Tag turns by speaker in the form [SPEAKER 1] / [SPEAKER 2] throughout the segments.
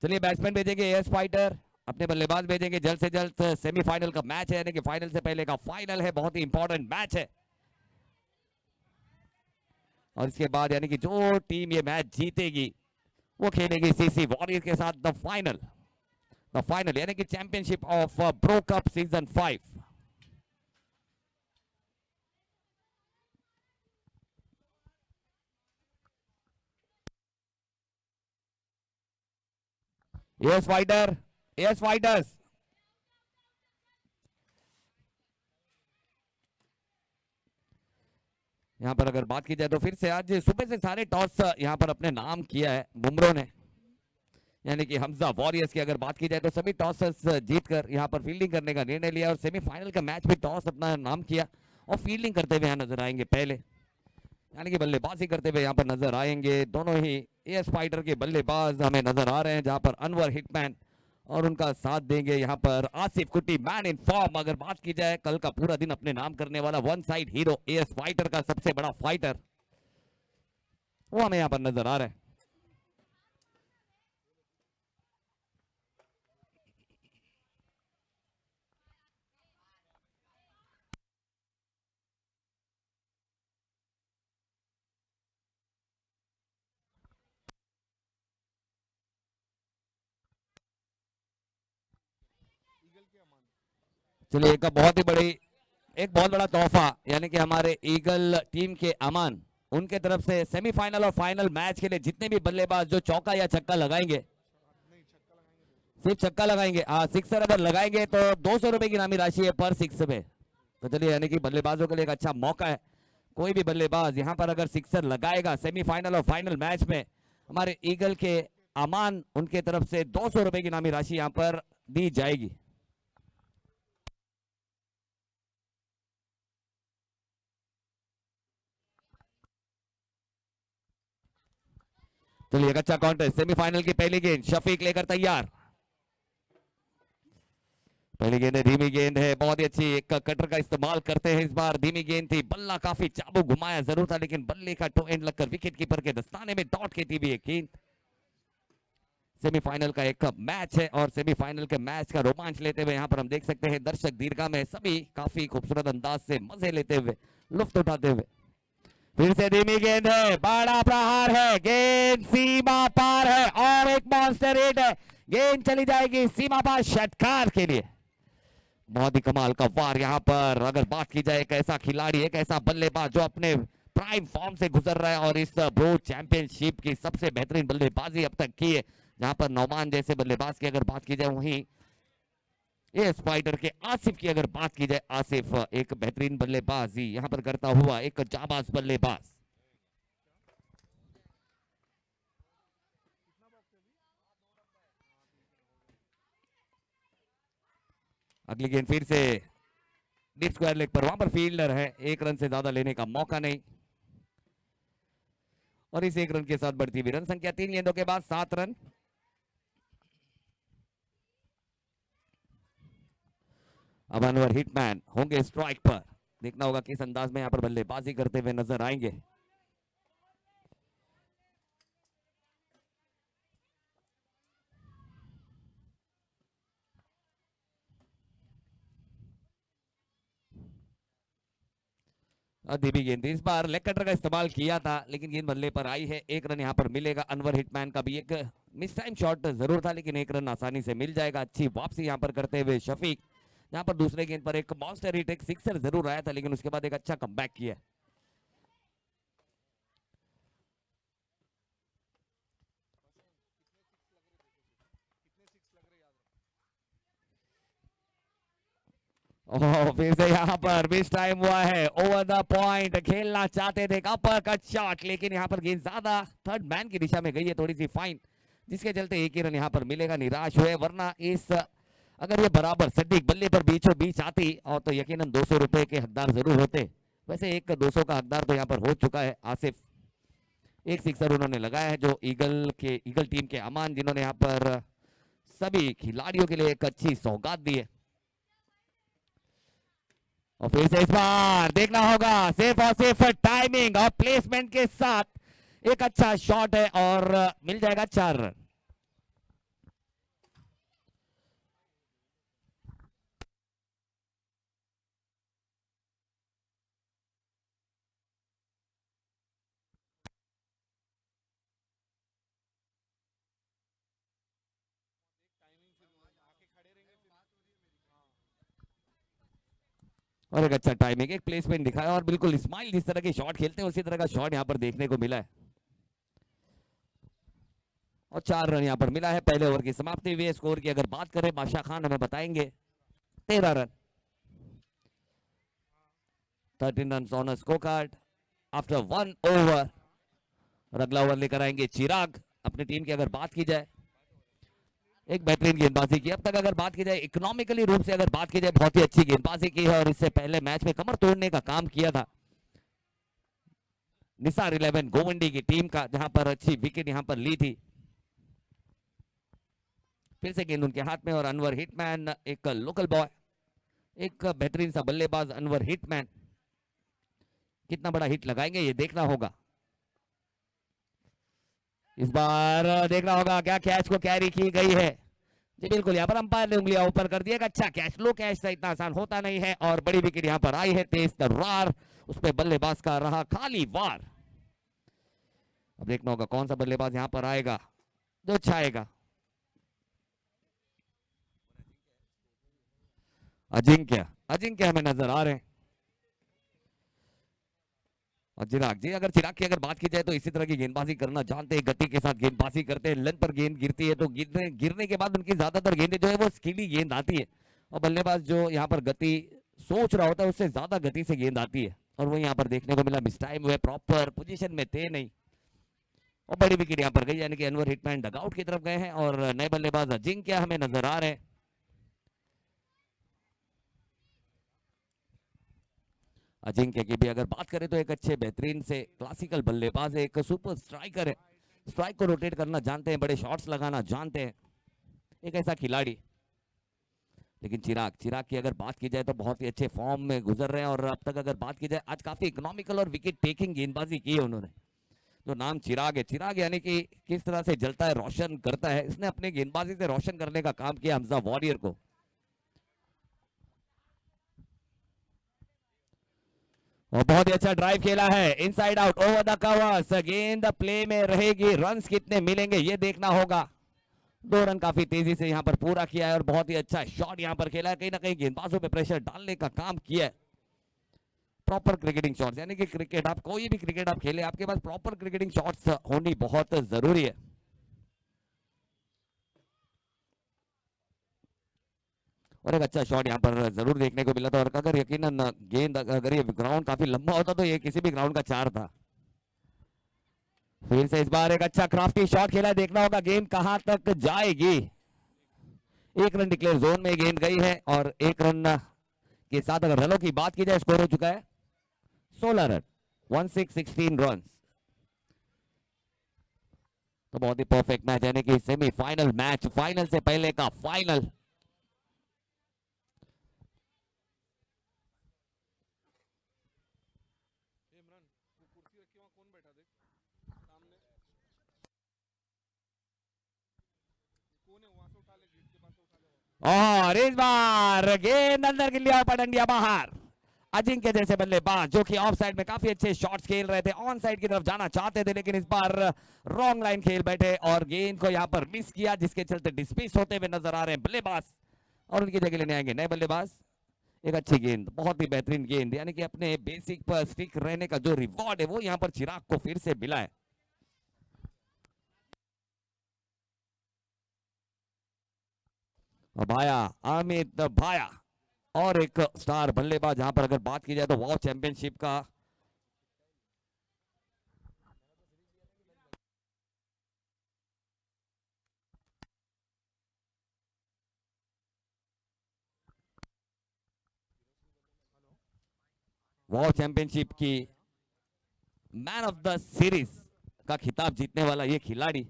[SPEAKER 1] चलिए बैट्समैन भेजेंगे as fighter, अपने बल्लेबाज भेजेंगे जल्द से जल्द। सेमीफाइनल का मैच है, यानी कि फाइनल से पहले का फाइनल है, बहुत ही इंपॉर्टेंट मैच है। और इसके बाद यानी कि जो टीम ये मैच जीतेगी वो खेलेगी सीसी वॉरियर के साथ द फाइनल यानी कि championship of pro cup season 5। As fighter, as fighters, यहाँ पर अगर बात की जाए तो फिर से आज सुबह से सारे टॉस यहाँ पर अपने नाम किया है बुमरों ने, यानी कि हमजा वॉरियर्स की अगर बात की जाए तो सभी टॉस जीतकर यहाँ पर फील्डिंग करने का निर्णय लिया और सेमीफाइनल का मैच भी टॉस अपना नाम किया और फील्डिंग करते हुए यहाँ नजर आएंगे पहले, यानी कि बल्लेबाजी करते हुए यहाँ पर नजर आएंगे दोनों ही एएस फाइटर के बल्लेबाज हमें नजर आ रहे हैं, जहां पर अनवर हिटमैन और उनका साथ देंगे यहाँ पर आसिफ कुट्टी मैन इन फॉर्म। अगर बात की जाए कल का पूरा दिन अपने नाम करने वाला one side hero as fighter का सबसे बड़ा फाइटर, वो हमें यहाँ पर नजर आ रहा है। चलिए एक बहुत बड़ा तोहफा, यानी कि हमारे ईगल टीम के अमान उनके तरफ से सेमीफाइनल और फाइनल मैच के लिए जितने भी बल्लेबाज जो चौका या छक्का लगाएंगे, सिर्फ छक्का लगाएंगे, सिक्सर अगर लगाएंगे तो 200 रुपए की इनामी राशि है पर सिक्स पे। तो चलिए यानी कि बल्लेबाजों के लिए एक अच्छा मौका है, कोई भी बल्लेबाज यहाँ पर अगर सिक्सर लगाएगा सेमीफाइनल और फाइनल मैच में, हमारे ईगल के अमान उनके तरफ से 200 रुपए की इनामी राशि यहाँ पर दी जाएगी। चलिए एक अच्छा कॉन्टेस्ट, सेमीफाइनल की पहली गेंद शफीक लेकर तैयार, पहली गेंद है, धीमी गेंद है, बहुत ही अच्छी, एक कटर का इस्तेमाल करते हैं इस बार, धीमी गेंद थी, बल्ला काफी चाबू घुमाया जरूर था लेकिन बल्ले का टो एंड लगकर विकेट कीपर के दस्ताने में डॉट की थी भी एक गेंद। सेमीफाइनल का एक मैच है और सेमीफाइनल के मैच का रोमांच लेते हुए यहाँ पर हम देख सकते हैं दर्शक दीर्घा में सभी काफी खूबसूरत अंदाज से मजे लेते हुए, लुफ्त उठाते हुए। फिर से धीमी गेंद है, बड़ा प्रहार है, गेंद सीमा पार है और एक मॉन्स्टर हिट है, गेंद चली जाएगी सीमा पार षटकार के लिए। बहुत ही कमाल का वार यहाँ पर। अगर बात की जाए एक ऐसा खिलाड़ी, एक ऐसा बल्लेबाज जो अपने प्राइम फॉर्म से गुजर रहा है और इस ब्रो चैंपियनशिप की सबसे बेहतरीन बल्लेबाजी अब तक की है, जहां पर नौमान जैसे बल्लेबाज की अगर बात की जाए, वहीं एएस फाइटर के आसिफ की अगर बात की जाए, आसिफ एक बेहतरीन बल्लेबाजी यहां पर करता हुआ एक जाबाज बल्लेबाज। अगली गेंद फिर से डीप स्क्वायर लेग पर, वहां पर फील्डर है, एक रन से ज्यादा लेने का मौका नहीं और इस एक रन के साथ बढ़ती हुई रन संख्या 3 गेंदों के बाद 7 रन। अब अनवर हिटमैन होंगे स्ट्राइक पर, देखना होगा किस अंदाज में यहां पर बल्लेबाजी करते हुए नजर आएंगे। धीमी गेंद, इस बार लेग कटर का इस्तेमाल किया था लेकिन गेंद बल्ले पर आई है, एक रन यहां पर मिलेगा। अनवर हिटमैन का भी एक मिस टाइम शॉट जरूर था लेकिन एक रन आसानी से मिल जाएगा। अच्छी वापसी यहां पर करते हुए शफीक, यहां पर दूसरे गेंद पर एक मॉन्स्टर हिट, एक सिक्सर जरूर आया था लेकिन उसके बाद एक अच्छा कमबैक किया। फिर से यहाँ पर मिस टाइम हुआ है, ओवर द पॉइंट खेलना चाहते थे, अपर कट शॉट लेकिन यहाँ पर गेंद ज्यादा थर्ड मैन की दिशा में गई है, थोड़ी सी फाइन, जिसके चलते एक ही रन यहाँ पर मिलेगा। निराश हुए, वरना इस अगर ये बराबर सटीक बल्ले पर बीचों बीच आती और तो यकीनन 200 रुपए के हकदार जरूर होते। वैसे एक 200 का हकदार तो यहाँ पर हो चुका है आसिफ, एक सिक्सर उन्होंने लगाया है, जो ईगल टीम के अमान, जिन्होंने यहाँ पर सभी खिलाड़ियों के लिए एक अच्छी सौगात दी है। और फिर से इस बार देखना होगा, सिर्फ और सिर्फ टाइमिंग और प्लेसमेंट के साथ एक अच्छा शॉट है और मिल जाएगा 4 रन। और एक अच्छा टाइमिंग, एक प्लेसमेंट दिखाया और बिल्कुल स्माइल, जिस तरह के शॉट खेलते हैं उसी तरह का शॉट यहाँ पर देखने को मिला है। और 4 रन यहाँ पर मिला है पहले ओवर की समाप्ति हुई है। स्कोर की अगर बात करें बादशाह खान हमें बताएंगे 13 run, 13 run on a score card after 1 over. और अगला ओवर लेकर आएंगे चिराग। अपनी टीम की अगर बात की जाए, एक बेहतरीन गेंदबाजी की अब तक अगर बात की जाए, इकोनॉमिकली रूप से अगर बात की जाए बहुत ही अच्छी गेंदबाजी की है और इससे पहले मैच में कमर तोड़ने का काम किया था निसार 11 गोवंडी की टीम का, जहां पर अच्छी विकेट यहां पर ली थी। फिर से गेंद उनके हाथ में और अनवर हिटमैन, एक लोकल बॉय, एक बेहतरीन सा बल्लेबाज अनवर हिटमैन, कितना बड़ा हिट लगाएंगे ये देखना होगा। इस बार देखना होगा क्या कैच को कैरी की गई है। जी बिल्कुल, यहाँ पर अंपायर ने उंगलियां ऊपर कर दिया। अच्छा कैच, लो कैच था, इतना आसान होता नहीं है और बड़ी विकेट यहाँ पर आई है, तेज तर्रार, उस पर बल्लेबाज का रहा खाली वार। अब देखना होगा कौन सा बल्लेबाज यहाँ पर आएगा जो छाएगा। अजिंक्य, अजिंक्य हमें नजर आ रहे हैं। और चिराग जी, अगर चिराग की अगर बात की जाए तो इसी तरह की गेंदबाजी करना जानते हैं, गति के साथ गेंदबाजी करते हैं। लेंथ पर गेंद गिरती है तो गिरने गिरने के बाद उनकी ज्यादातर गेंदें जो है वो स्किली गेंद आती है और बल्लेबाज जो यहाँ पर गति सोच रहा होता है उससे ज्यादा गति से गेंद आती है और वो यहाँ पर देखने को मिला। मिस टाइम हुए, प्रॉपर पोजीशन में थे नहीं और बड़ी विकेट यहाँ पर गई, यानी कि अनवर हिटमैन डगआउट की तरफ गए हैं और नए बल्लेबाज अजिंक्य हमें नजर आ रहे हैं। अजिंक्य की भी अगर बात करें तो एक अच्छे बेहतरीन से क्लासिकल बल्लेबाज है, एक सुपर स्ट्राइकर है, स्ट्राइक को रोटेट करना जानते हैं, बड़े शॉट्स लगाना जानते हैं, एक ऐसा खिलाड़ी। लेकिन चिराग, चिराग की अगर बात की जाए तो बहुत ही अच्छे फॉर्म में गुजर रहे हैं और अब तक अगर बात की जाए आज काफी इकोनॉमिकल और विकेट टेकिंग गेंदबाजी की है उन्होंने। जो नाम चिराग है, चिराग यानी कि किस तरह से जलता है रोशन करता है, इसने अपने गेंदबाजी से रोशन करने का काम किया हमजा वॉरियर को। और बहुत ही अच्छा ड्राइव खेला है, inside out over the covers, गेंद प्ले में रहेगी, रन्स कितने मिलेंगे ये देखना होगा। 2 रन काफी तेजी से यहाँ पर पूरा किया है और बहुत ही अच्छा शॉट यहाँ पर खेला है, कहीं ना कहीं गेंदबाजों पे प्रेशर डालने का काम किया है। प्रॉपर क्रिकेटिंग शॉट्स, यानी कि क्रिकेट आप कोई भी क्रिकेट आप खेले, आपके पास प्रॉपर क्रिकेटिंग शॉट्स होनी बहुत जरूरी है। और एक अच्छा शॉट यहाँ पर जरूर देखने को मिला था और अगर यकीनन गेंद, अगर ये ग्राउंड काफी लंबा होता तो ये किसी भी ग्राउंड का 4 था। फिर से इस बार एक अच्छा क्राफ्टी शॉट खेला है, देखना होगा गेंद कहां तक जाएगी। 1 रन डिक्लेयर जोन में गेंद गई है और 1 रन के साथ अगर रनों की बात की जाए स्कोर हो चुका है 16 रन, 16 रन। तो बहुत ही परफेक्ट मैच, यानी कि सेमीफाइनल मैच, फाइनल से पहले का फाइनल। और इस बार गेंद अंदर गिर लिया, पटंडिया बाहर। अजिंक्य जैसे बल्लेबाज जो कि ऑफ साइड में काफी अच्छे शॉट्स खेल रहे थे, ऑन साइड की तरफ जाना चाहते थे, लेकिन इस बार रॉन्ग लाइन खेल बैठे और गेंद को यहां पर मिस किया, जिसके चलते डिस्मिस होते हुए नजर आ रहे हैं बल्लेबाज और उनकी जगह लेने आएंगे नए बल्लेबाज। एक अच्छी गेंद, बहुत ही बेहतरीन गेंद, यानी कि अपने बेसिक पर स्टिक रहने का जो रिवॉर्ड है वो यहाँ पर चिराग को फिर से मिला है। भाया, अमित भाया और एक स्टार बल्लेबाज, जहां पर अगर बात की जाए तो वाव चैंपियनशिप का वाव चैंपियनशिप की मैन ऑफ द सीरीज का खिताब जीतने वाला ये खिलाड़ी,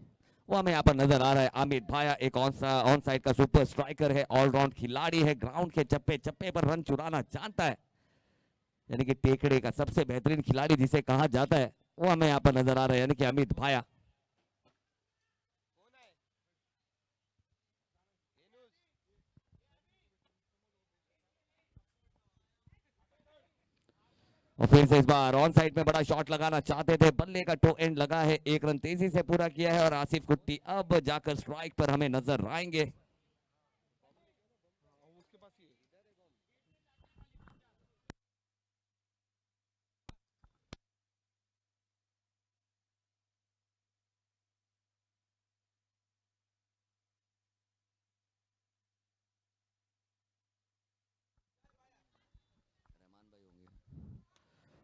[SPEAKER 1] वो हमें यहाँ पर नजर आ रहा है। अमित भाया एक ऑन साइड का सुपर स्ट्राइकर है, ऑलराउंड खिलाड़ी है, ग्राउंड के चप्पे चप्पे पर रन चुराना जानता है, यानी कि टेकड़े का सबसे बेहतरीन खिलाड़ी जिसे कहा जाता है, वो हमें यहाँ पर नजर आ रहा है, यानी कि अमित भाया। और फिर से इस बार ऑन साइड में बड़ा शॉट लगाना चाहते थे, बल्ले का टो एंड लगा है, 1 रन तेजी से पूरा किया है और आसिफ कुट्टी अब जाकर स्ट्राइक पर हमें नजर आएंगे।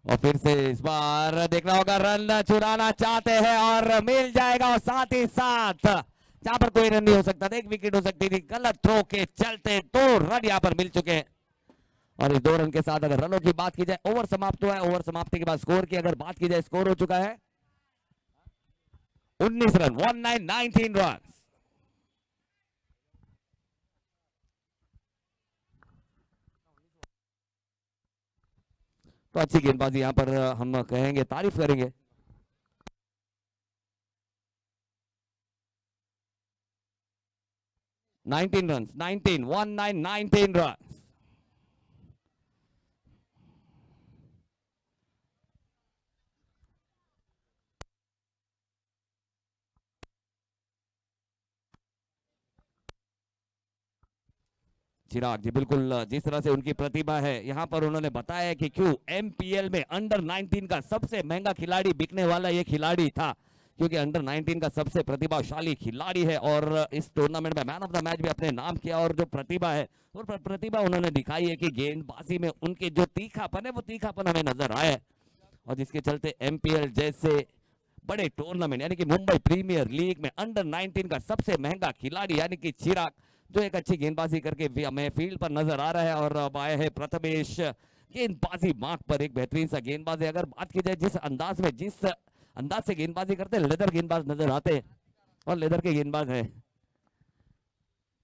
[SPEAKER 1] और फिर से इस बार देखना होगा, रन चुराना चाहते हैं और मिल जाएगा, और साथ ही साथ जहां पर कोई रन नहीं हो सकता था, एक विकेट हो सकती थी, गलत थ्रो के चलते 2 रन यहां पर मिल चुके हैं। और इस 2 रन के साथ अगर रनों की बात की जाए, ओवर समाप्त हुआ है, ओवर समाप्ति के बाद स्कोर की अगर बात की जाए, स्कोर हो चुका है 19 रन, 19 रन। तो अच्छी गेंदबाजी यहां पर हम कहेंगे, तारीफ करेंगे। 19 रन, 19 रन। चिराग जी, बिल्कुल जिस तरह से उनकी प्रतिभा है, यहाँ पर उन्होंने बताया कि क्यों एमपीएल में अंडर 19 का सबसे महंगा खिलाड़ी बिकने वाला ये खिलाड़ी था, क्योंकि अंडर 19 का सबसे प्रतिभाशाली खिलाड़ी है, और इस टूर्नामेंट में मैन ऑफ द मैच भी अपने नाम किया, और जो प्रतिभा है, और प्रतिभा उन्होंने दिखाई है कि गेंदबाजी में उनके जो तीखापन है, वो तीखापन हमें नजर आया है, और जिसके चलते एमपीएल जैसे बड़े टूर्नामेंट यानी कि मुंबई प्रीमियर लीग में अंडर 19 का सबसे महंगा खिलाड़ी यानी कि चिराग, जो एक अच्छी गेंदबाजी करके हमें फील्ड पर नजर आ रहा है, और अब आए हैं प्रथमेश, गेंदबाजी मार्क पर एक बेहतरीन सा गेंदबाज है। अगर बात की जाए जिस अंदाज में, जिस अंदाज से गेंदबाजी करते हैं, लेदर गेंदबाज नजर आते हैं, और लेदर के गेंदबाज है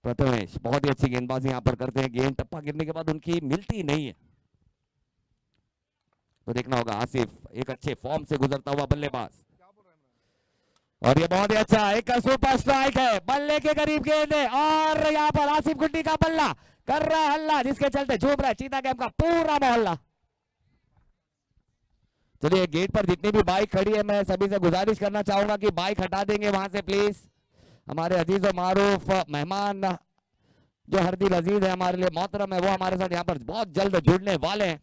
[SPEAKER 1] प्रथमेश, बहुत ही अच्छी गेंदबाजी यहाँ पर करते हैं, गेंद टप्पा गिरने के बाद उनकी मिलती नहीं है। तो देखना होगा, आसिफ एक अच्छे फॉर्म से गुजरता हुआ बल्लेबाज, और ये बहुत ही अच्छा एक सुपर स्ट्राइक है, बल्ले के करीब गेंद है, और यहाँ पर आसिफ गुड्डी का बल्ला कर रहा है हल्ला, जिसके चलते झूम रहा है चीता कैंप का पूरा मोहल्ला। चलिए, गेट पर जितनी भी बाइक खड़ी है, मैं सभी से गुजारिश करना चाहूंगा कि बाइक हटा देंगे वहां से प्लीज। हमारे अजीज और मारूफ मेहमान जो हर दिल अजीज है, हमारे लिए मोहतरम है, वो हमारे साथ यहाँ पर बहुत जल्द जुड़ने वाले हैं।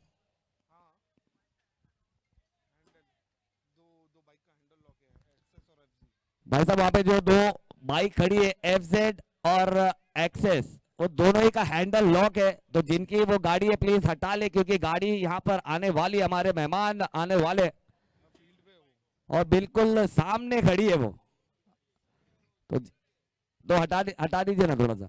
[SPEAKER 1] भाई साहब, वहां पे जो 2 बाइक खड़ी है, एफजेड और एक्सेस, वो दोनों ही का हैंडल लॉक है, तो जिनकी वो गाड़ी है प्लीज हटा ले, क्योंकि गाड़ी यहाँ पर आने वाली, हमारे मेहमान आने वाले, और बिल्कुल सामने खड़ी है वो, तो हटा दीजिए ना थोड़ा सा।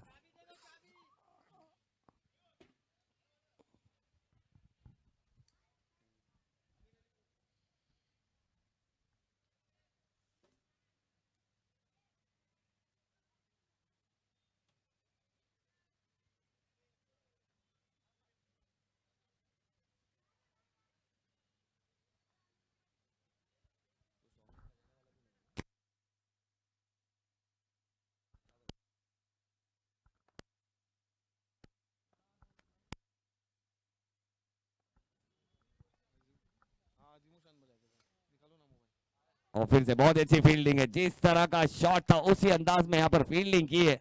[SPEAKER 1] और फिर से बहुत अच्छी फील्डिंग है, जिस तरह का शॉट था उसी अंदाज में यहाँ पर फील्डिंग की है।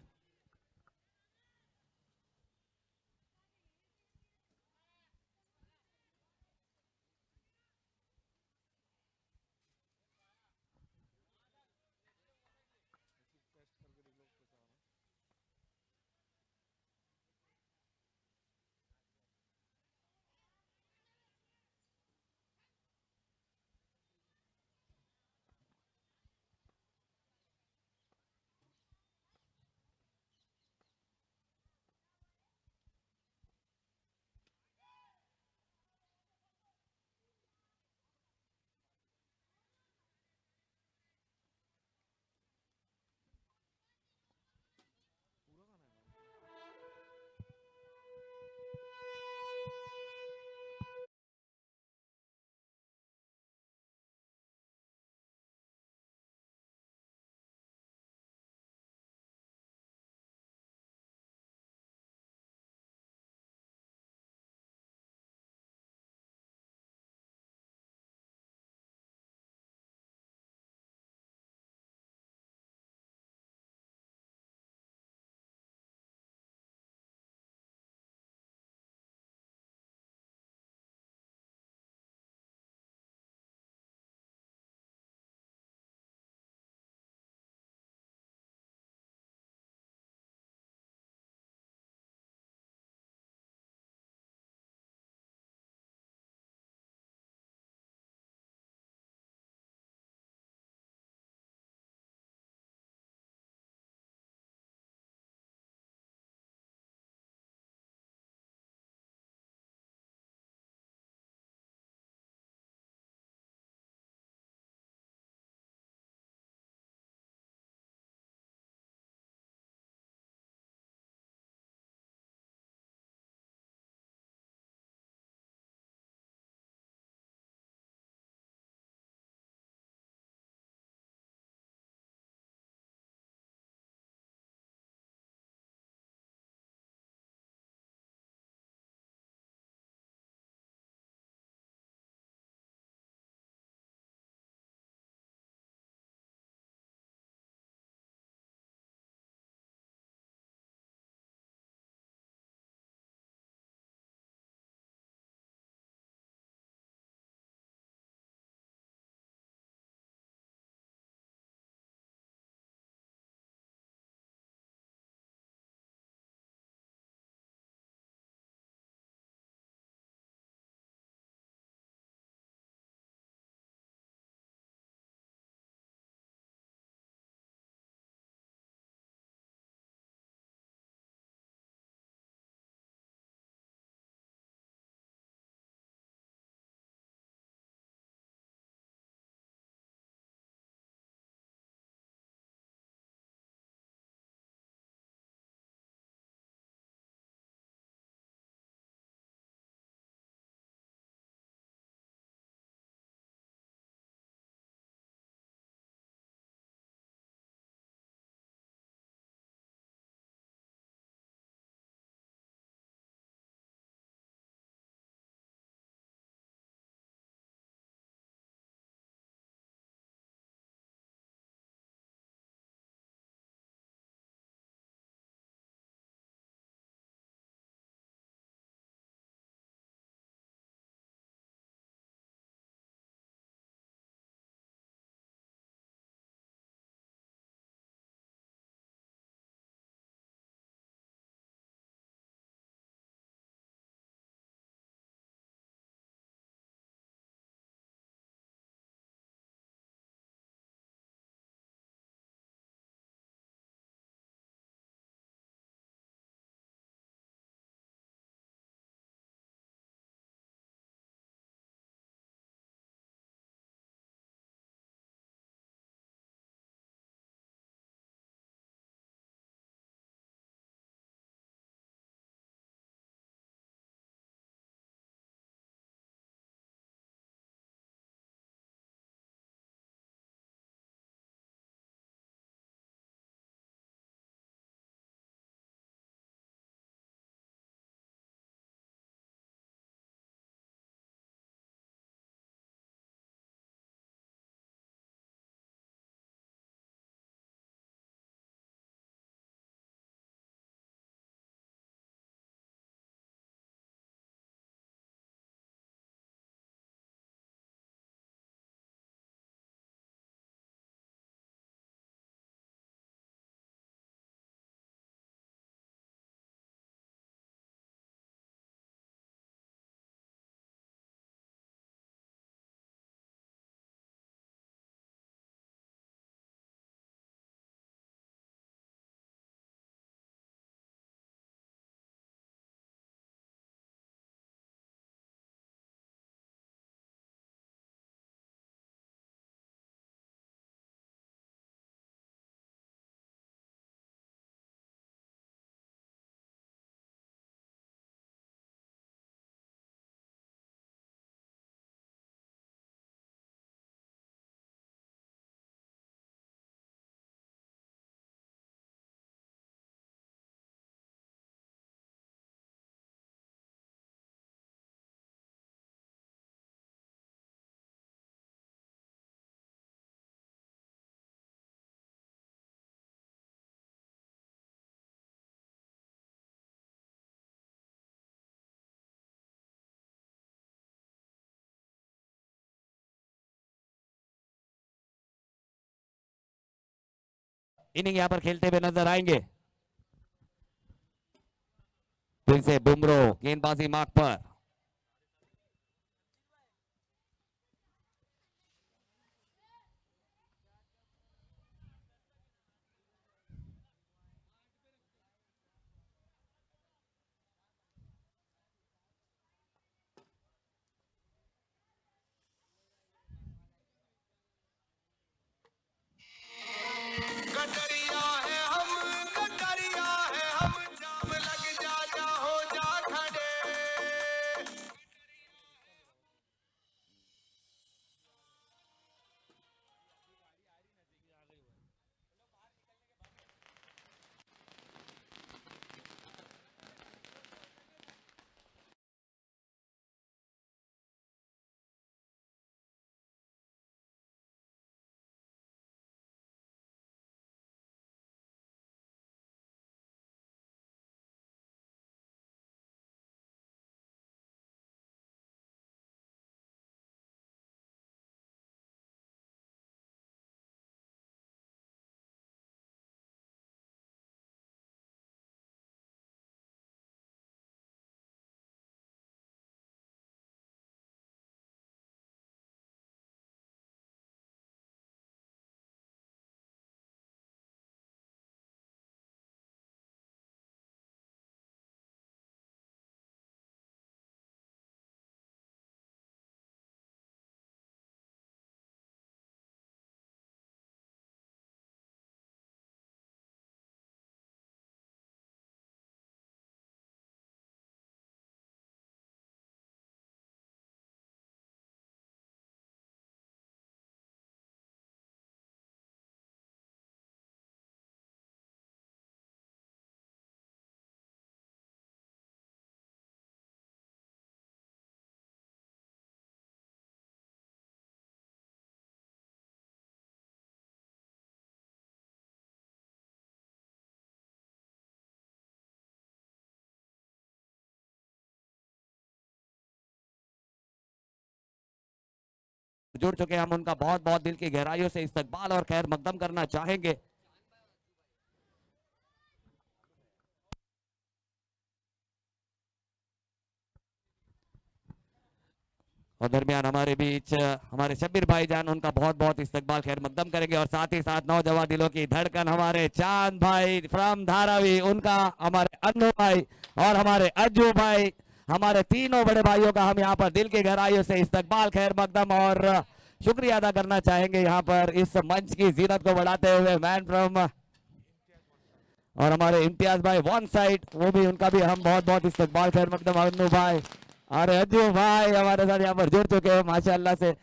[SPEAKER 1] इनिंग यहाँ पर खेलते हुए नजर आएंगे। फिर से बुमराह गेंदबाजी मार्क पर। जुड़ चुके हैं हम, उनका बहुत बहुत दिल की गहराइयों से इस्तकबाल और खैर मकदम करना चाहेंगे। और दरमियान हमारे बीच हमारे शब्बीर भाईजान, उनका बहुत बहुत इस्तकबाल खैर मकदम करेंगे। और साथ ही साथ नौजवान दिलों की धड़कन हमारे चांद भाई फ्रॉम धारावी, उनका हमारे अन्नू भाई और हमारे अज्जू भाई, हमारे तीनों बड़े भाइयों का हम यहाँ पर दिल की गहराइयों से इस्तकबाल खैर मकदम और शुक्रिया अदा करना चाहेंगे यहाँ पर इस मंच की जीनत को बढ़ाते हुए। मैन फ्रॉम और हमारे इम्तियाज भाई वन साइड, वो भी उनका भी हम बहुत बहुत इस्तकबाल खैर मकदम। अन्नू भाई और अज्जू भाई हमारे साथ यहाँ पर जुड़ चुके हैं माशाल्लाह से।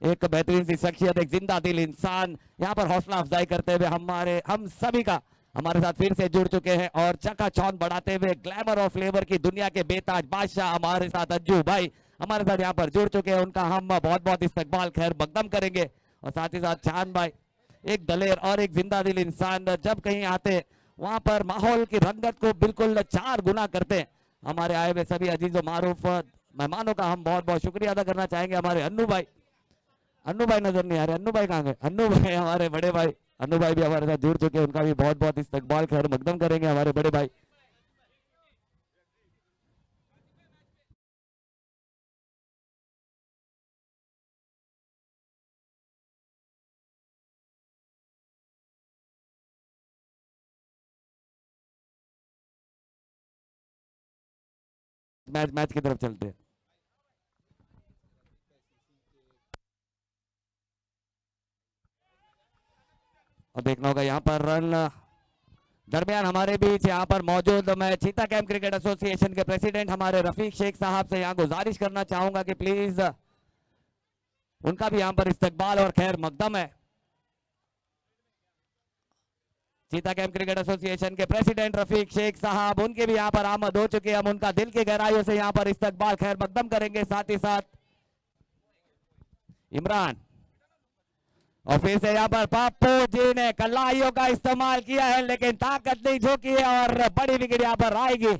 [SPEAKER 1] एक बेहतरीन सी शख्सियत, एक जिंदा दिल इंसान यहाँ पर हौसला अफजाई करते हुए हमारे हम सभी का हमारे साथ फिर से जुड़ चुके हैं। और चकाचौंध बढ़ाते हुए ग्लैमर और फ्लेवर की दुनिया के बेताज बादशाह हमारे साथ अज्जू भाई हमारे साथ यहाँ पर जुड़ चुके हैं, उनका हम बहुत बहुत इस्तकबाल खैर मकदम करेंगे। और साथ ही साथ चांद भाई, एक दलेर और एक जिंदा दिल इंसान, जब कहीं आते वहां पर माहौल की रंगत को बिल्कुल 4 गुना करते हैं। हमारे आए हुए सभी अजीजों मारूफ मेहमानों का हम बहुत बहुत शुक्रिया अदा करना चाहेंगे। हमारे अन्नू भाई नजर नहीं आ रहे, अन्नू भाई कहाँ गए? अन्नू भाई हमारे बड़े भाई, अन्नू भाई भी हमारे साथ जुड़ चुके हैं, उनका भी बहुत बहुत इस्तकबाल खैर मकदम करेंगे हमारे बड़े भाई। मैच मैच की तरफ चलते हैं। और देखना होगा यहाँ पर रन। दरमियान हमारे बीच यहाँ पर मौजूद, मैं चीता कैंप क्रिकेट एसोसिएशन के प्रेसिडेंट हमारे रफीक शेख साहब से यहाँ गुजारिश करना चाहूंगा कि प्लीज उनका भी यहाँ पर इस्तकबाल और खैर मकदम है। चीता कैंप क्रिकेट एसोसिएशन के प्रेसिडेंट रफीक शेख साहब, उनके भी यहाँ पर आमद हो चुके हैं, हम उनका दिल की गहराइयों से यहाँ पर इस्तकबाल खैर मकदम करेंगे। साथ ही साथ इमरान, और फिर से यहाँ पर पप्पू जी ने कलाइयों का इस्तेमाल किया है लेकिन ताकत नहीं झोंकी है और बड़ी विकेट यहाँ पर आएगी।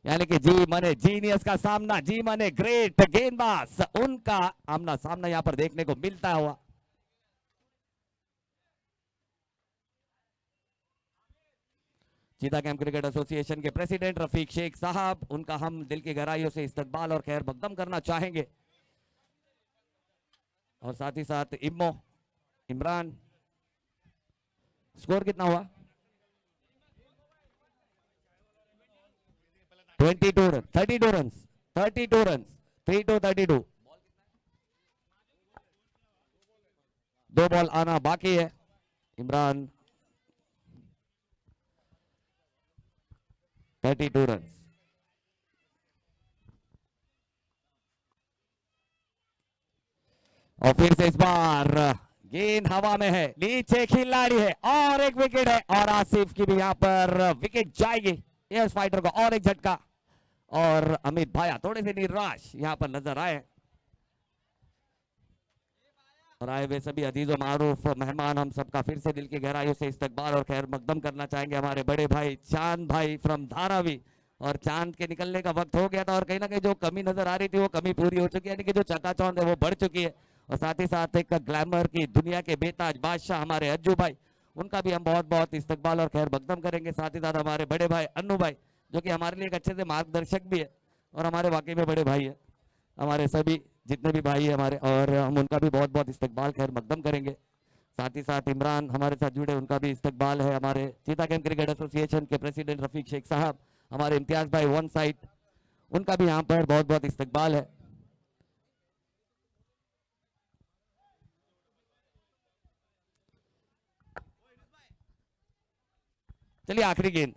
[SPEAKER 1] यानी कि जी मने जीनियस का सामना, जी मने ग्रेट गेंदबाज, उनका आमना सामना यहाँ पर देखने को मिलता हुआ। चीता कैंप क्रिकेट एसोसिएशन के प्रेसिडेंट रफीक शेख साहब, उनका हम दिल की गहराइयों से इस्तकबाल और खैर मकदम करना चाहेंगे। और साथ ही साथ इमरान, स्कोर कितना हुआ? 22 रन, 32 रन, 32 रन, 3-2-32। दो बॉल आना बाकी है। इमरान 32 रन। और फिर से इस बार गेंद हवा में है, नीचे खिलाड़ी है और एक विकेट है और आसिफ की भी यहां पर विकेट जाएगी। एस फाइटर को और एक झटका और अमित भाया थोड़े से निराश यहां पर नजर आए। और आए हुए सभी अजीज और मारूफ मेहमान, हम सबका फिर से दिल की गहराइयों से इस्तकबाल और खैर मकदम करना चाहेंगे। हमारे बड़े भाई चांद भाई फ्रॉम धारावी, और चांद के निकलने का वक्त हो गया था और कहीं ना कहीं जो कमी नजर आ रही थी वो कमी पूरी हो चुकी है, यानी कि जो चकाचौंध है वो बढ़ चुकी है। और साथ ही साथ एक ग्लैमर की दुनिया के बेताज बादशाह हमारे अज्जू भाई, उनका भी हम बहुत बहुत इस्तकबाल और खैर मकदम करेंगे। साथ ही साथ हमारे बड़े भाई अन्नू भाई, जो कि हमारे लिए एक अच्छे से मार्गदर्शक भी है और हमारे वाकई में बड़े भाई है। हमारे सभी जितने भी भाई है हमारे, और हम उनका भी बहुत बहुत इस्तकबाल खैर मकदम करेंगे। साथ ही साथ इमरान हमारे साथ जुड़े, उनका भी इस्तकबाल है। हमारे चीता कैंप क्रिकेट एसोसिएशन के प्रेसिडेंट रफीक शेख साहब, हमारे इम्तियाज भाई वन साइड, उनका भी यहाँ पर बहुत बहुत इस्तकबाल है। चलिए आखिरी गेंद,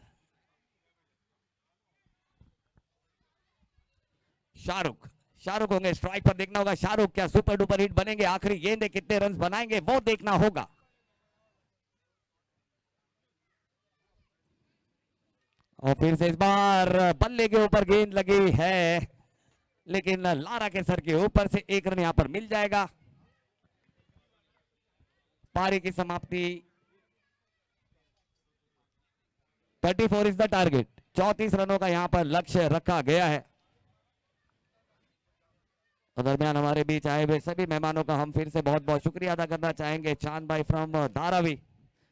[SPEAKER 1] शाहरुख, शाहरुख होंगे स्ट्राइक पर। देखना होगा शाहरुख क्या सुपर डुपर हिट बनेंगे, आखिरी गेंद है, कितने रन बनाएंगे वो देखना होगा। और फिर से इस बार बल्ले के ऊपर गेंद लगी है, लेकिन लारा के सर के ऊपर से एक रन यहां पर मिल जाएगा। पारी की समाप्ति 34 इज द टारगेट, 34 रनों का यहां पर लक्ष्य रखा गया है। और दरमियान हमारे बीच आए हुए सभी मेहमानों का हम फिर से बहुत बहुत शुक्रिया अदा करना चाहेंगे। चांद भाई फ्रॉम धारावी,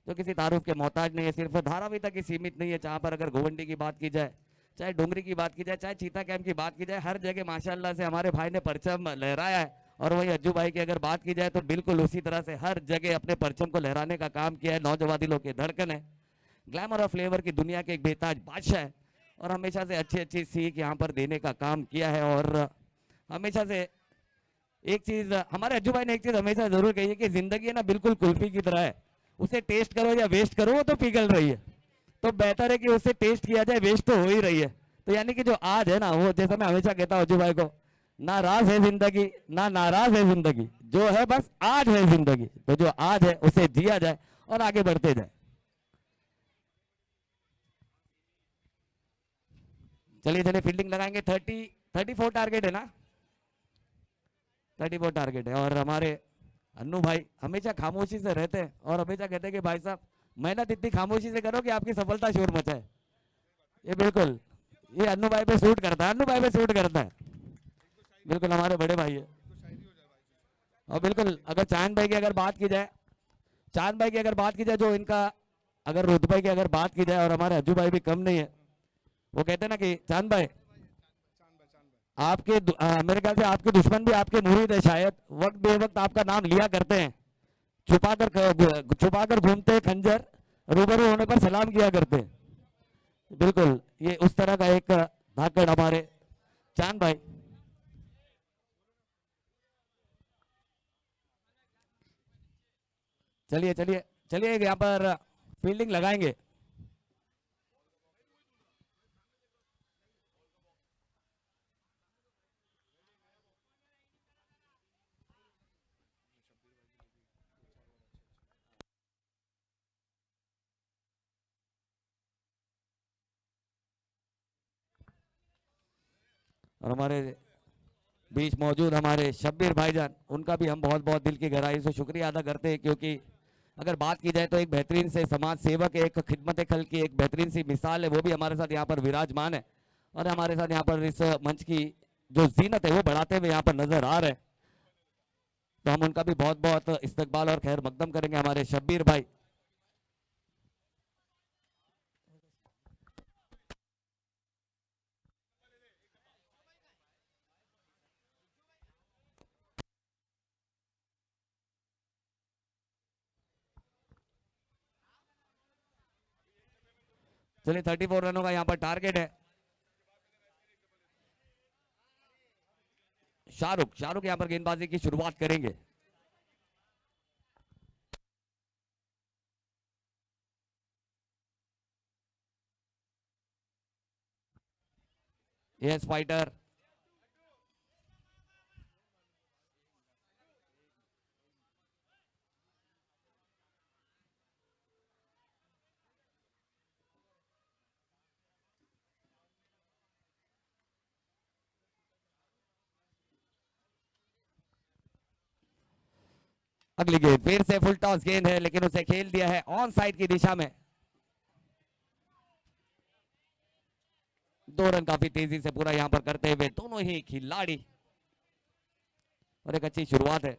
[SPEAKER 1] जो किसी तारुफ के मोहताज नहीं है, सिर्फ धारावी तक ही सीमित नहीं है। जहां पर अगर गोवंडी की बात की जाए, चाहे डोंगरी की बात की जाए, चाहे चीता कैंप की बात की जाए, हर जगह माशाल्लाह से हमारे भाई ने परचम लहराया है। और वही अज्जू भाई की अगर बात की जाए तो बिल्कुल उसी तरह से हर जगह अपने परचम को लहराने का काम किया है। नौजवानों के धड़कन है, ग्लैमर और फ्लेवर की दुनिया के एक बेताज बादशाह है, और हमेशा से अच्छी अच्छी सीख यहाँ पर देने का काम किया है। और हमेशा से एक चीज हमारे अज्जू भाई ने एक चीज हमेशा जरूर कही है कि जिंदगी है ना बिल्कुल कुल्फी की तरह है, उसे टेस्ट करो या वेस्ट करो वो तो पिघल रही है, तो बेहतर है कि उसे टेस्ट किया जाए, वेस्ट तो हो ही रही है। तो यानी कि जो आज है ना, वो जैसा मैं हमेशा कहता हूँ अज्जू भाई को, नाराज है जिंदगी ना नाराज है जिंदगी, जो है बस आज है जिंदगी, तो जो आज है उसे जिया जाए और आगे बढ़ते जाए। चलिए चलिए फील्डिंग लगाएंगे। 34 टारगेट है ना, 34 टारगेट है। और हमारे अन्नू भाई हमेशा खामोशी से रहते हैं और हमेशा कहते हैं कि भाई साहब मेहनत इतनी खामोशी से करो कि आपकी सफलता शोर मचाए। ये बिल्कुल ये अन्नू भाई पे सूट करता है, अन्नू भाई पे सूट करता है, बिल्कुल हमारे बड़े भाई है। और बिल्कुल अगर चांद भाई की अगर बात की जाए, चांद भाई की अगर बात की जाए, जो इनका अगर रुतबे की अगर बात की जाए, और हमारे अज्जू भाई भी कम नहीं है, वो कहते हैं ना कि चांद भाई आपके मेरे ख्याल से आपके दुश्मन भी आपके मुरीद है शायद, वक्त बेवक्त आपका नाम लिया करते हैं, छुपाकर घूमते हैं खंजर, रूबरू होने पर सलाम किया करते हैं। बिल्कुल ये उस तरह का एक धाकड़ हमारे चांद भाई। चलिए चलिए चलिए यहाँ पर फील्डिंग लगाएंगे। और हमारे बीच मौजूद हमारे शब्बीर भाईजान, उनका भी हम बहुत बहुत दिल की गहराई से शुक्रिया अदा करते हैं, क्योंकि अगर बात की जाए तो एक बेहतरीन से समाज सेवक, एक खिदमत खल की एक बेहतरीन सी मिसाल है, वो भी हमारे साथ यहाँ पर विराजमान है। और हमारे साथ यहाँ पर इस मंच की जो जीनत है वो बढ़ाते हुए यहाँ पर नजर आ रहे हैं, तो हम उनका भी बहुत बहुत इस्तकबाल और खैर मकदम करेंगे। हमारे शब्बीर भाई चलिए 34 रनों का यहाँ पर टारगेट है। शाहरुख यहाँ पर गेंदबाजी की शुरुआत करेंगे। यस फाइटर, अगली गेंद फिर से फुल टॉस गेंद है, लेकिन उसे खेल दिया है ऑन साइड की दिशा में। 2 रन काफी तेजी से पूरा यहां पर करते हुए दोनों ही खिलाड़ी, और एक अच्छी शुरुआत है।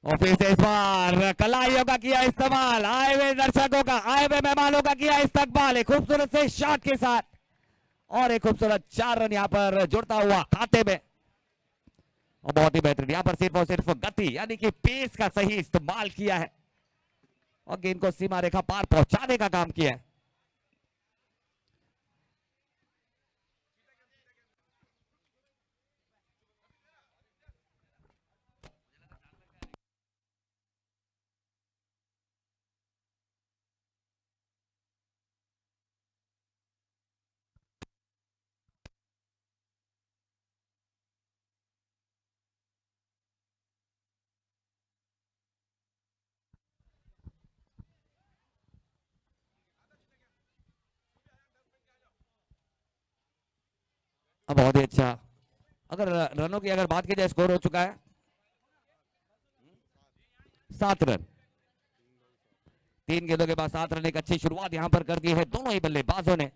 [SPEAKER 1] और फिर से इस बार कलाइयों का किया इस्तेमाल, आए हुए दर्शकों का, आए हुए मेहमानों का किया इस्तकबाल एक खूबसूरत से शॉट के साथ, और एक खूबसूरत 4 रन यहां पर जुड़ता हुआ खाते में। और बहुत ही बेहतरीन यहां पर सिर्फ और सिर्फ गति यानी कि पेस का सही इस्तेमाल किया है और गेंद को सीमा रेखा पार पहुंचाने का काम किया है। बहुत ही अच्छा, अगर रनों की अगर बात की जाए, स्कोर हो चुका है 7 रन। 3 गेंदों के बाद 7 रन, एक अच्छी शुरुआत यहां पर कर दी है दोनों ही बल्लेबाजों ने।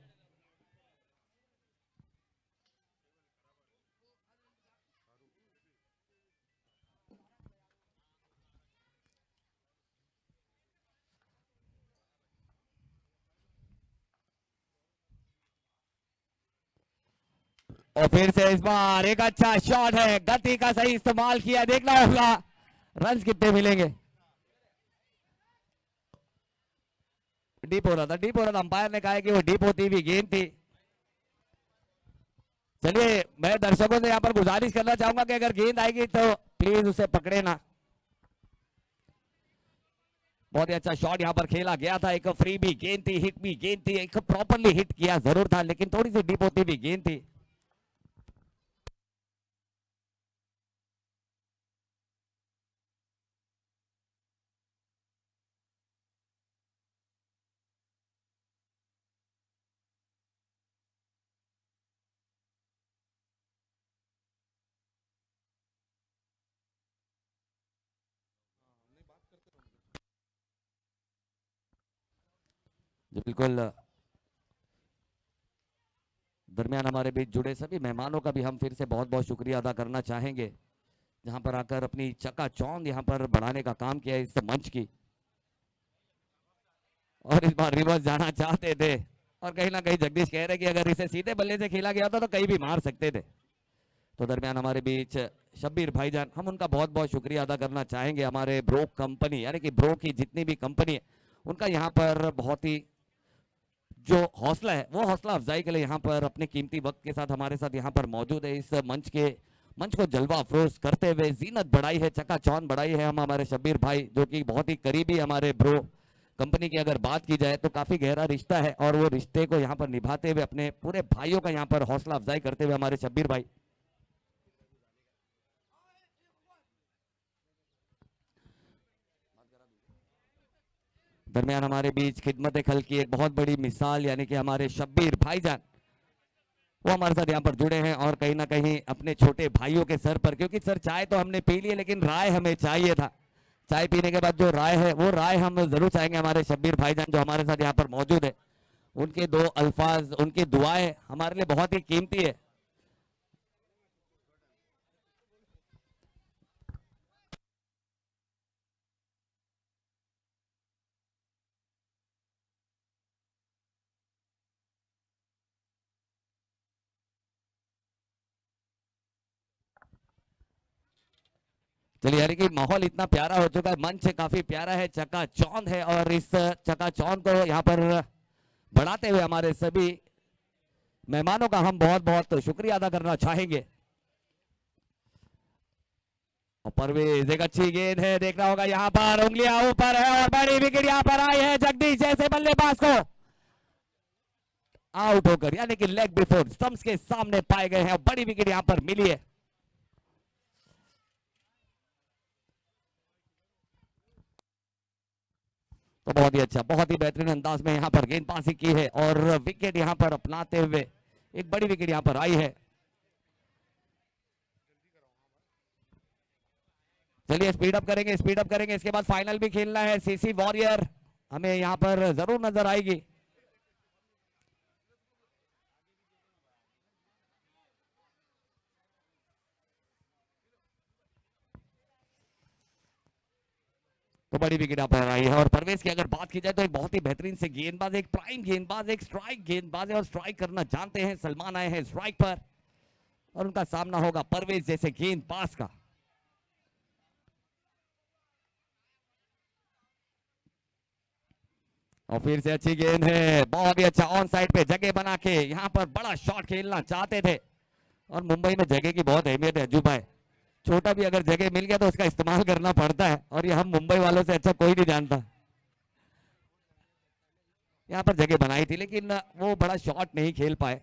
[SPEAKER 1] और फिर से इस बार एक अच्छा शॉट है, गति का सही इस्तेमाल किया, देखना होगा रन कितने मिलेंगे। डीप हो रहा था, डीप हो रहा था, अंपायर ने कहा कि वो डीप होती हुई गेंद थी। चलिए मैं दर्शकों से यहाँ पर गुजारिश करना चाहूंगा कि अगर गेंद आएगी तो प्लीज उसे पकड़े ना। बहुत ही अच्छा शॉट यहाँ पर खेला गया था, एक फ्री भी गेंद थी, हिट भी गेंद थी, एक प्रॉपरली हिट किया जरूर था, लेकिन थोड़ी सी डीप होती हुई गेंद थी। बिल्कुल, दरमियान हमारे बीच जुड़े सभी मेहमानों का भी हम फिर से बहुत बहुत शुक्रिया अदा करना चाहेंगे, जहां पर आकर अपनी चकाचौंध यहां पर बढ़ाने का काम किया इस मंच की। और इस बार रिवर्स जाना चाहते थे, और कहीं ना कहीं जगदीश कह रहे कि अगर इसे सीधे बल्ले से खेला गया था तो कहीं भी मार सकते थे। तो दरमियान हमारे बीच शब्बीर भाईजान, हम उनका बहुत बहुत शुक्रिया अदा करना चाहेंगे। हमारे ब्रो कंपनी यानी कि ब्रो की जितनी भी कंपनी है, उनका यहाँ पर बहुत ही जो हौसला है वो हौसला अफजाई के लिए यहाँ पर अपने कीमती वक्त के साथ हमारे साथ यहाँ पर मौजूद है। इस मंच को जलवा अफरोज करते हुए जीनत बढ़ाई है, चकाचौंध बढ़ाई है हम हमारे शब्बीर भाई, जो कि बहुत ही करीबी हमारे ब्रो कंपनी की अगर बात की जाए तो काफी गहरा रिश्ता है, और वो रिश्ते को यहाँ पर निभाते हुए अपने पूरे भाइयों का यहाँ पर हौसला अफजाई करते हुए हमारे शब्बीर भाई। दरमियान हमारे बीच खिदमत खल की एक बहुत बड़ी मिसाल यानी कि हमारे शब्बीर भाईजान, वो हमारे साथ यहाँ पर जुड़े हैं, और कहीं ना कहीं अपने छोटे भाइयों के सर पर, क्योंकि सर चाय तो हमने पी ली है लेकिन राय हमें चाहिए था, चाय पीने के बाद जो राय है वो राय हम जरूर चाहेंगे। हमारे शब्बीर भाईजान जो हमारे साथ यहाँ पर मौजूद है, उनके 2 अल्फाज, उनकी दुआएं हमारे लिए बहुत ही कीमती है। चलिए यानी कि माहौल इतना प्यारा हो चुका है, मंच काफी प्यारा है, चकाचौंध है और इस चकाचौंध को यहाँ पर बढ़ाते हुए हमारे सभी मेहमानों का हम बहुत बहुत शुक्रिया अदा करना चाहेंगे। और परवेज एक अच्छी गेंद है, देखना होगा यहाँ पर उंगलियां ऊपर है और बड़ी विकेट यहाँ पर आई है जगदीश जैसे बल्लेबाज को आउट होकर, यानी कि लेग बिफोर स्टंप्स के सामने पाए गए हैं और बड़ी विकेट यहाँ पर मिली है। तो बहुत ही अच्छा, बहुत ही बेहतरीन अंदाज में यहाँ पर गेंदबाजी की है और विकेट यहाँ पर अपनाते हुए एक बड़ी विकेट यहाँ पर आई है। चलिए स्पीड अप करेंगे, स्पीड अप करेंगे, इसके बाद फाइनल भी खेलना है। सीसी वॉरियर हमें यहाँ पर जरूर नजर आएगी। तो बड़ी विकेट यहाँ पर आई है और परवेज की अगर बात की जाए तो एक बहुत ही बेहतरीन से गेंदबाज, एक प्राइम गेंदबाज, एक स्ट्राइक गेंदबाज है और स्ट्राइक करना जानते हैं। सलमान आए हैं स्ट्राइक पर और उनका सामना होगा परवेज जैसे गेंदबाज का। और फिर से अच्छी गेंद है, बहुत ही अच्छा ऑन साइड पे जगह बना के यहाँ पर बड़ा शॉट खेलना चाहते थे और मुंबई में जगह की बहुत अहमियत है अंजू भाई। छोटा भी अगर जगह मिल गया तो उसका इस्तेमाल करना पड़ता है और ये हम मुंबई वालों से अच्छा कोई नहीं जानता। यहाँ पर जगह बनाई थी लेकिन वो बड़ा शॉट नहीं खेल पाए।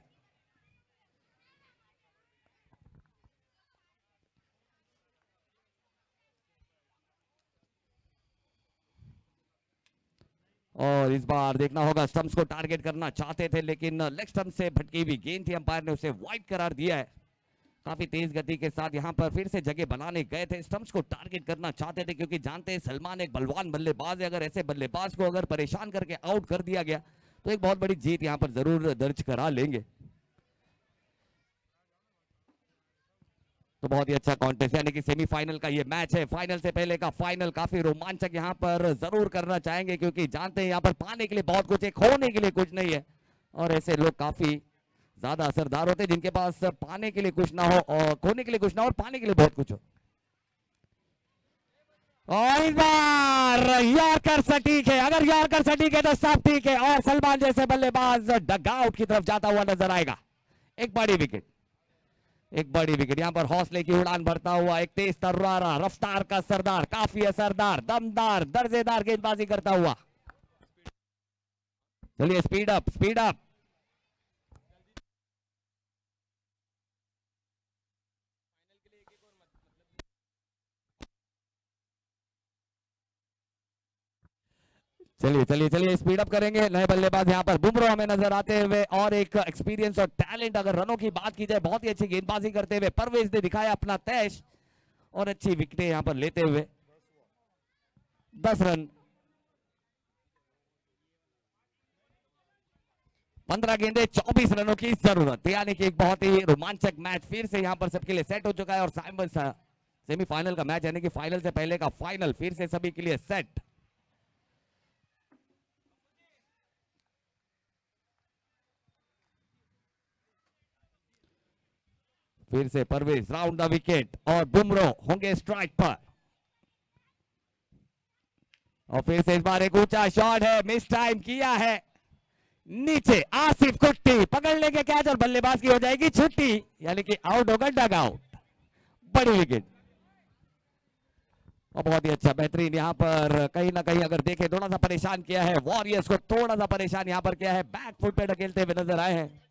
[SPEAKER 1] और इस बार देखना होगा, स्टंप्स को टारगेट करना चाहते थे लेकिन लेग स्टंप से भटकी हुई गेंद थी, अंपायर ने उसे वाइड करार दिया है। काफी तेज गति के साथ यहाँ पर फिर से जगह बनाने गए थे, स्टंप्स को टारगेट करना चाहते थे क्योंकि जानते हैं सलमान एक बलवान बल्लेबाज है। अगर ऐसे बल्लेबाज को अगर परेशान करके आउट कर दिया गया तो एक बहुत बड़ी जीत यहाँ पर जरूर दर्ज करा लेंगे। तो बहुत ही अच्छा कॉन्टेस्ट, यानी कि सेमीफाइनल का ये मैच है। फाइनल से पहले का फाइनल काफी रोमांचक यहाँ पर जरूर करना चाहेंगे क्योंकि जानते हैं यहाँ पर पाने के लिए बहुत कुछ है, खोने के लिए कुछ नहीं है और ऐसे लोग काफी ज्यादा असरदार होते हैं जिनके पास पाने के लिए कुछ ना हो और खोने के लिए कुछ ना हो और पाने के लिए बहुत कुछ हो। और इस बार यॉर्कर सटीक है, अगर यॉर्कर सटीक है तो सब ठीक है और सलमान जैसे बल्लेबाज डगआउट की तरफ जाता हुआ नजर आएगा। एक बड़ी विकेट, एक बड़ी विकेट यहाँ पर हौसले की उड़ान भरता हुआ एक तेज तर्रारा रफ्तार का सरदार, काफी असरदार दमदार दर्जेदार गेंदबाजी करता हुआ। चलिए स्पीड अप, स्पीड अप। चलिए चलिए चलिए स्पीड अप करेंगे। नए बल्लेबाज यहाँ पर बुमराह हमें नजर आते हुए और एक एक्सपीरियंस और टैलेंट, अगर रनों की बात की जाए बहुत ही अच्छी गेंदबाजी करते हुए परवेज ने दिखाया अपना तैश और अच्छी विकेटें यहाँ पर लेते हुए 10 रन। 15 गेंदे 24 रनों की जरूरत, यानी कि एक बहुत ही रोमांचक मैच फिर से यहाँ पर सबके लिए सेट हो चुका है और सेमीफाइनल का मैच यानी कि फाइनल से पहले का फाइनल फिर से सभी के लिए सेट। फिर से परवेज राउंड द विकेट और बुमराह होंगे स्ट्राइक पर और फिर से इस बार एक ऊंचा शॉट है, मिस टाइम किया है। नीचे आसिफ कुट्टी पकड़ लेंगे कैच और बल्लेबाज की हो जाएगी छुट्टी, यानी कि आउट होगा डग आउट। बड़ी विकेट और बहुत ही अच्छा बेहतरीन यहाँ पर कहीं ना कहीं अगर देखें थोड़ा सा परेशान किया है वॉरियर्स को, थोड़ा सा परेशान यहाँ पर किया है, बैक फुट पे ढकेलते हुए नजर आए हैं।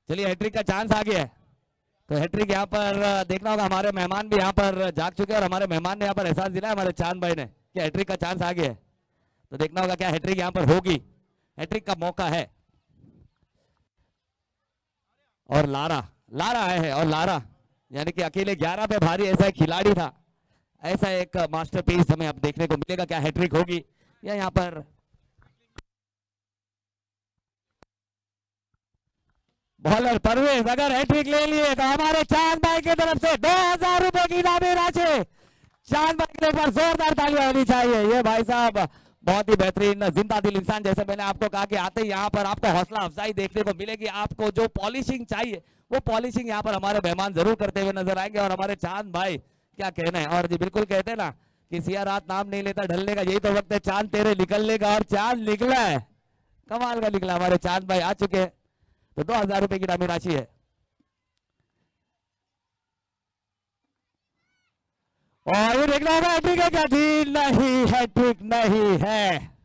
[SPEAKER 1] चलिए हैट्रिक का चांस आ गया है, तो हैट्रिक यहाँ पर देखना होगा। हमारे मेहमान भी यहाँ पर जाग चुके हैं और हमारे मेहमान ने यहाँ पर एहसास दिलाया हमारे चांद भाई ने कि हैट्रिक का चांस आ गया है, तो देखना होगा क्या हैट्रिक यहाँ पर होगी। हैट्रिक का मौका है और लारा लारा आए हैं और लारा यानी कि अकेले 11 पे भारी ऐसा एक खिलाड़ी था, ऐसा एक मास्टरपीस हमें अब देखने को मिलेगा। क्या हैट्रिक होगी या यहाँ पर बॉलर परवेज अगर हैट्रिक ले लिए तो हमारे चांद भाई की तरफ से 2000 रुपए की इनामी राशि। चांद भाई के ऊपर जोरदार तालियां होनी चाहिए। ये भाई साहब बहुत ही बेहतरीन जिंदा दिल इंसान, जैसे मैंने आपको कहा कि आते ही यहाँ पर आपको हौसला अफजाई देखने को मिलेगी। आपको जो पॉलिशिंग चाहिए वो पॉलिशिंग यहाँ पर हमारे मेहमान जरूर करते हुए नजर आएंगे। और हमारे चांद भाई क्या कहना है। और जी बिल्कुल कहते हैं ना कि सिया रात नाम नहीं लेता ढलने का, यही तो वक्त है चांद तेरे निकलने का। और चांद निकला है, कमाल का निकला। हमारे चांद भाई आ चुके हैं, तो 2000 रुपए की इनामी राशि है। और ये देखना होगा हैट्रिक है क्या जी? नहीं, हैट्रिक नहीं है।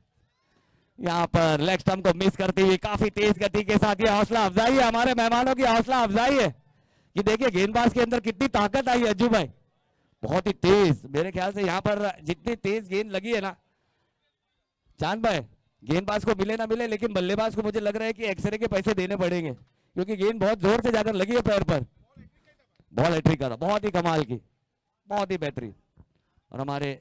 [SPEAKER 1] यहाँ पर लेग स्टंप को मिस करती हुई काफी तेज गति के साथ ये हौसला अफजाई है, हमारे मेहमानों की हौसला अफजाई है कि देखिए गेंदबाज के अंदर कितनी ताकत आई है। अज्जू भाई बहुत ही तेज, मेरे ख्याल से यहाँ पर जितनी तेज गेंद लगी है ना चांद भाई, गेंदबाज को मिले ना मिले लेकिन बल्लेबाज को मुझे लग रहा है कि एक्सरे के पैसे देने पड़ेंगे, क्योंकि गेंद बहुत जोर से जाकर लगी है पैर पर। बॉल हैट्रिक का था, बहुत ही कमाल की, बहुत ही बेहतरीन। और हमारे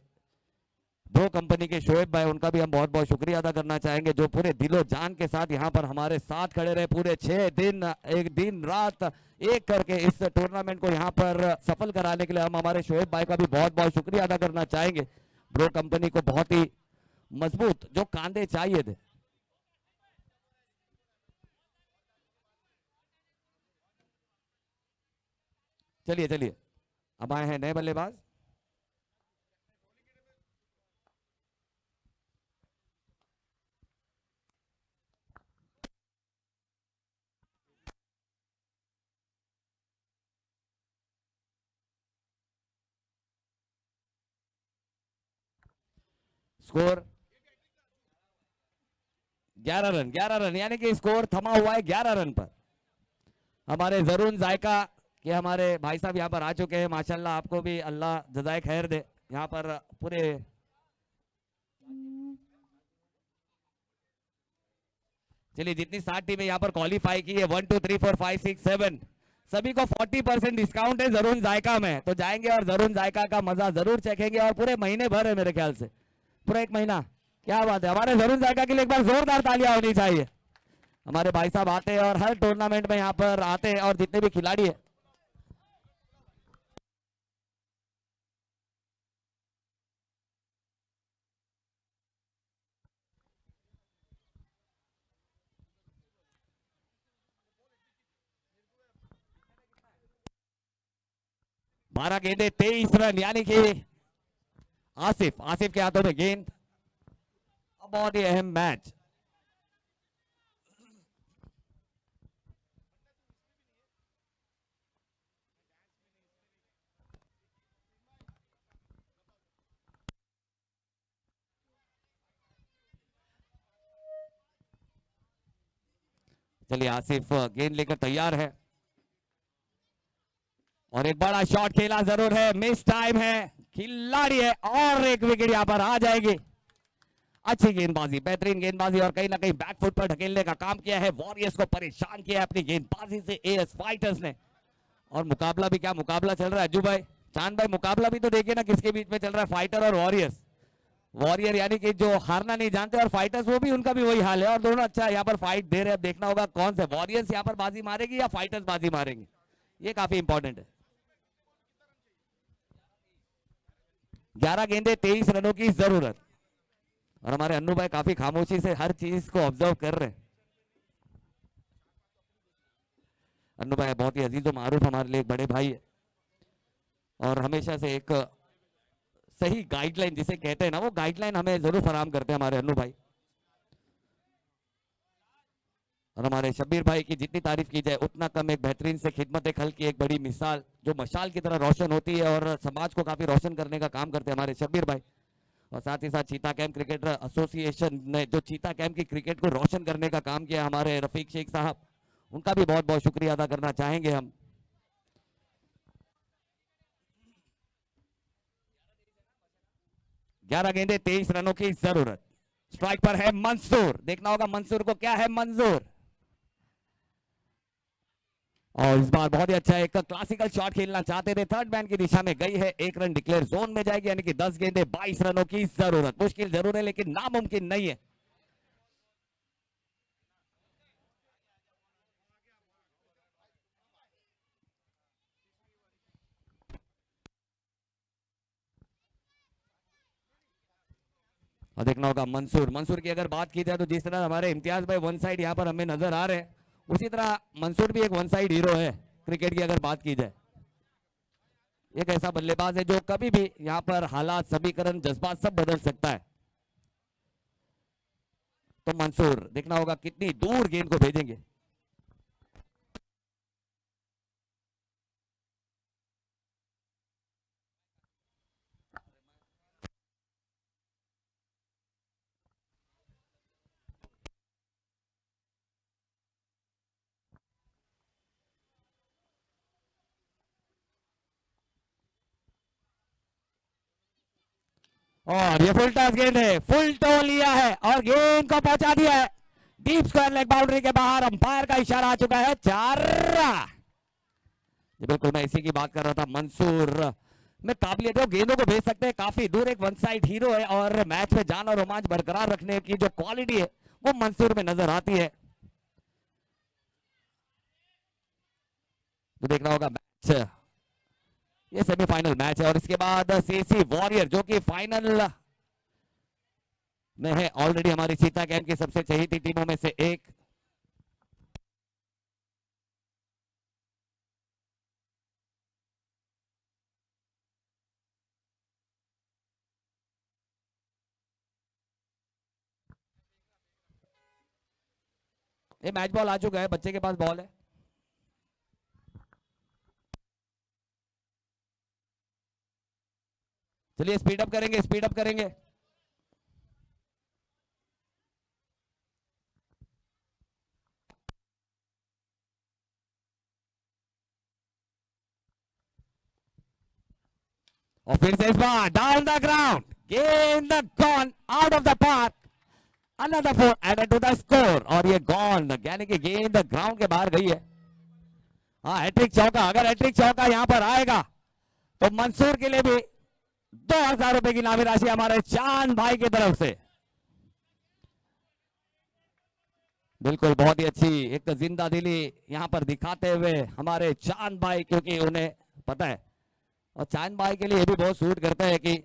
[SPEAKER 1] ब्रो कंपनी के शोएब भाई, उनका भी हम बहुत बहुत शुक्रिया अदा करना चाहेंगे, जो पूरे दिलो जान के साथ यहाँ पर हमारे साथ खड़े रहे पूरे 6 दिन, एक दिन रात एक करके इस टूर्नामेंट को यहाँ पर सफल कराने के लिए। हम हमारे शोएब भाई का भी बहुत बहुत शुक्रिया अदा करना चाहेंगे। ब्रो कंपनी को बहुत ही मजबूत जो कांधे चाहिए थे। चलिए चलिए, अब आए हैं नए बल्लेबाज। स्कोर 11 रन, 11 रन, यानी कि स्कोर थमा हुआ है 11 रन पर। हमारे जरून जायका के हमारे भाई साहब यहाँ पर आ चुके हैं, माशाल्लाह आपको भी अल्लाह जजाए खैर दे। यहाँ पर पूरे चलिए जितनी 7 टीमें यहाँ पर क्वालिफाई की है 1 2 3 4 5 6 7 सभी को 40% डिस्काउंट है जरून जायका में, तो जाएंगे और जरून जायका का मजा जरूर चखेंगे। और पूरे महीने भर है मेरे ख्याल से, पूरा एक महीना। क्या बात है, हमारे जरून जायका के लिए एक बार जोरदार तालियां होनी चाहिए। हमारे भाई साहब आते हैं और हर टूर्नामेंट में यहाँ पर आते हैं, और जितने भी खिलाड़ी है बारह गेंदे 23 रन, यानी कि आसिफ आसिफ के हाथों में गेंद। बहुत ही अहम मैच। चलिए आसिफ गेंद लेकर तैयार है, और एक बड़ा शॉट खेला जरूर है, मिस टाइम है, खिलाड़ी है, और एक विकेट यहां पर आ जाएगी। अच्छी गेंदबाजी, बेहतरीन गेंदबाजी, और कहीं ना कहीं बैकफुट पर ढकेलने का काम किया है। वॉरियर्स को परेशान किया है अपनी गेंदबाजी से एएस फाइटर्स ने। और मुकाबला भी क्या मुकाबला चल रहा है अज्जू भाई, चांद भाई, मुकाबला भी तो देखिए ना किसके बीच में चल रहा है, फाइटर और वॉरियर्स। वॉरियर यानी कि जो हारना नहीं जानते, और फाइटर्स वो भी उनका भी वही हाल है, और दोनों अच्छा यहाँ पर फाइट दे रहे हैं। अब देखना होगा कौन से वॉरियर्स यहाँ पर बाजी मारेगी या फाइटर्स बाजी मारेंगे, ये काफी इंपॉर्टेंट है। 11 गेंदे 23 रनों की जरूरत, और हमारे अन्नू भाई काफी खामोशी से हर चीज को ऑब्जर्व कर रहे हैं। अन्नू भाई बहुत ही अजीज मारूफ हमारे लिए एक बड़े भाई है, और हमेशा से एक सही गाइडलाइन जिसे कहते हैं ना, वो गाइडलाइन हमें जरूर फराहम करते हैं हमारे अन्नू भाई। और हमारे शब्बीर भाई की जितनी तारीफ की जाए उतना कम, एक बेहतरीन से खिदमत खल की एक बड़ी मिसाल जो मशाल की तरह रोशन होती है और समाज को काफी रोशन करने का काम करते हैं हमारे शब्बीर भाई। और साथ ही साथ चीता कैंप क्रिकेटर एसोसिएशन ने जो चीता कैंप की क्रिकेट को रोशन करने का काम किया हमारे रफीक शेख साहब, उनका भी बहुत बहुत शुक्रिया अदा करना चाहेंगे हम। 11 गेंदे 23 रनों की जरूरत। स्ट्राइक पर है मंसूर, देखना होगा मंसूर को क्या है मंजूर। और इस बार बहुत ही अच्छा एक क्लासिकल शॉट खेलना चाहते थे, थर्ड मैन की दिशा में गई है, एक रन डिक्लेयर जोन में जाएगी, यानी कि 10 गेंदे 22 रनों की जरूरत। मुश्किल जरूर है लेकिन नामुमकिन नहीं है। और देखना होगा मंसूर, मंसूर की अगर बात की जाए तो जिस तरह हमारे इम्तियाज भाई वन साइड यहाँ पर हमें नजर आ रहे हैं, उसी तरह मंसूर भी एक वन साइड हीरो है क्रिकेट की अगर बात की जाए। एक ऐसा बल्लेबाज है जो कभी भी यहाँ पर हालात, समीकरण, जज्बात सब बदल सकता है। तो मंसूर देखना होगा कितनी दूर गेंद को भेजेंगे। और ये फुल टॉस गेंद है, फुल टो लिया है और गेंद को पहुंचा दिया है डीप स्क्वायर लेग बाउंड्री के बाहर। अंपायर का इशारा आ चुका है 4। बिल्कुल मैं इसी की बात कर रहा था। मंसूर में काबिलियत है, गेंदों को भेज सकते हैं काफी दूर, एक वन साइड हीरो है और मैच में जान और रोमांच बरकरार रखने की जो क्वालिटी है वो मंसूर में नजर आती है। तो देखना होगा मैच, ये सेमीफाइनल मैच है और इसके बाद सीसी वॉरियर जो कि फाइनल में है ऑलरेडी, हमारी सीता कैंप की सबसे चहेती टीमों में से एक। ये मैच बॉल आ चुका है, बच्चे के पास बॉल है। चलिए स्पीड अप करेंगे, स्पीड अप करेंगे। और फिर से इस बार डाउन द ग्राउंड, गेंद gone out of the park, another 4 added to the score. और ये गॉन यानी कि गेंद ग्राउंड के बाहर गई है। हाँ हैट्रिक चौका, अगर हैट्रिक चौका यहां पर आएगा तो मंसूर के लिए भी 2000 रुपए की इनामी राशि हमारे चांद भाई की तरफ से। बिल्कुल बहुत ही अच्छी एक जिंदा दिली यहां पर दिखाते हुए हमारे चांद भाई, क्योंकि उन्हें पता है और चांद भाई के लिए ये भी बहुत सूट करता है कि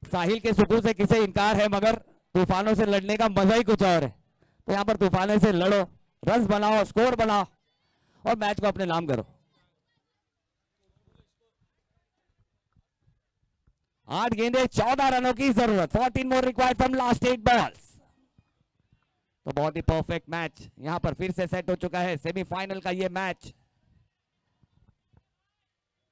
[SPEAKER 1] साहिल के सुकून से किसे इनकार है, मगर तूफानों से लड़ने का मजा ही कुछ और है। तो यहां पर तूफानों से लड़ो, रन बनाओ, स्कोर बनाओ और मैच को अपने नाम करो। 8 गेंदे 14 रनों की जरूरत, 14 मोर रिक्वायर्ड फ्रॉम लास्ट 8 बॉल्स। तो बहुत ही परफेक्ट मैच यहां पर फिर से सेट हो चुका है, सेमीफाइनल का ये मैच।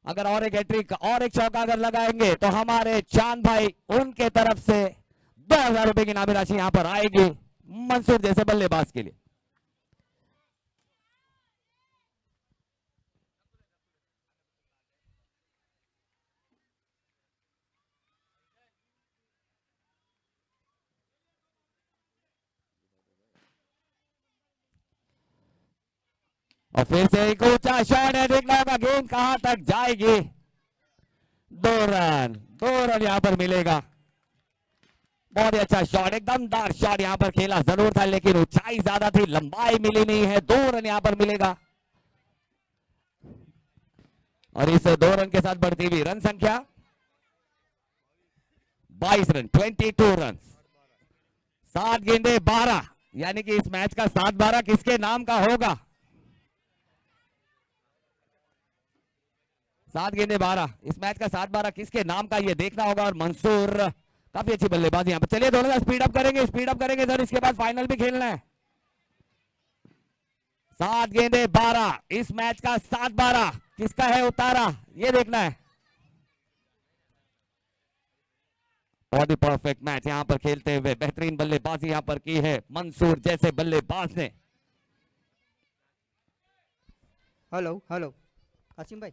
[SPEAKER 1] अगर और एक हैट्रिक और एक चौका अगर लगाएंगे तो हमारे चांद भाई उनके तरफ से 2000 रुपए की इनामी राशि यहां पर आएगी मंसूर जैसे बल्लेबाज के लिए। और फिर से एक ऊंचा शॉट है, देखना होगा गेंद कहां तक जाएगी। 2 रन, 2 रन यहां पर मिलेगा। बहुत ही अच्छा शॉट, एक दमदार शॉट यहां पर खेला जरूर था, लेकिन ऊंचाई ज्यादा थी, लंबाई मिली नहीं है। 2 रन यहां पर मिलेगा और इस 2 रन के साथ बढ़ती हुई रन संख्या 22 रन, 22 रन। 7 गेंदे 12, यानी कि इस मैच का 7-12 किसके नाम का होगा? 7 गेंदे 12, इस मैच का 7-12 किसके नाम का ये देखना होगा। और मंसूर काफी अच्छी बल्लेबाजी यहाँ पर। चलिए दोनों का स्पीड अप करेंगे, स्पीड अप करेंगे सर, इसके बाद फाइनल भी खेलना है। 7 गेंदे 12, इस मैच का 7-12 किसका है उतारा, ये देखना है। बहुत ही परफेक्ट मैच यहाँ पर खेलते हुए बेहतरीन बल्लेबाजी यहाँ पर की है मंसूर जैसे बल्लेबाज ने।
[SPEAKER 2] हेलो हेलो कासिम भाई,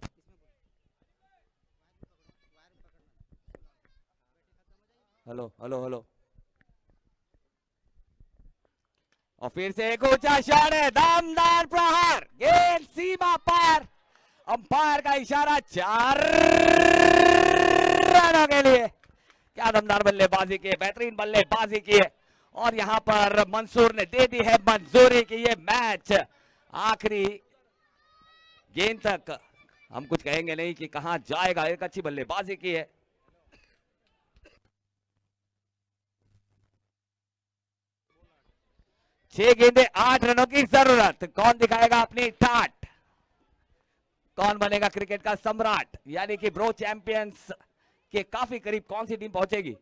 [SPEAKER 1] हेलो हेलो हेलो। और फिर से एक ऊंचा शॉट है, दमदार प्रहार, गेंद सीमा पार। अंपायर का इशारा 4 रनों के लिए। क्या दमदार बल्लेबाजी की है, बेहतरीन बल्लेबाजी की है और यहां पर मंसूर ने दे दी है मंजूरी की ये मैच आखिरी गेंद तक। हम कुछ कहेंगे नहीं कि कहां जाएगा, एक अच्छी बल्लेबाजी की है। 6 गेंदे 8 रनों की जरूरत। कौन दिखाएगा अपनी ठाठ, कौन बनेगा क्रिकेट का सम्राट, यानी कि ब्रो चैंपियंस के काफी करीब कौन सी टीम पहुंचेगी?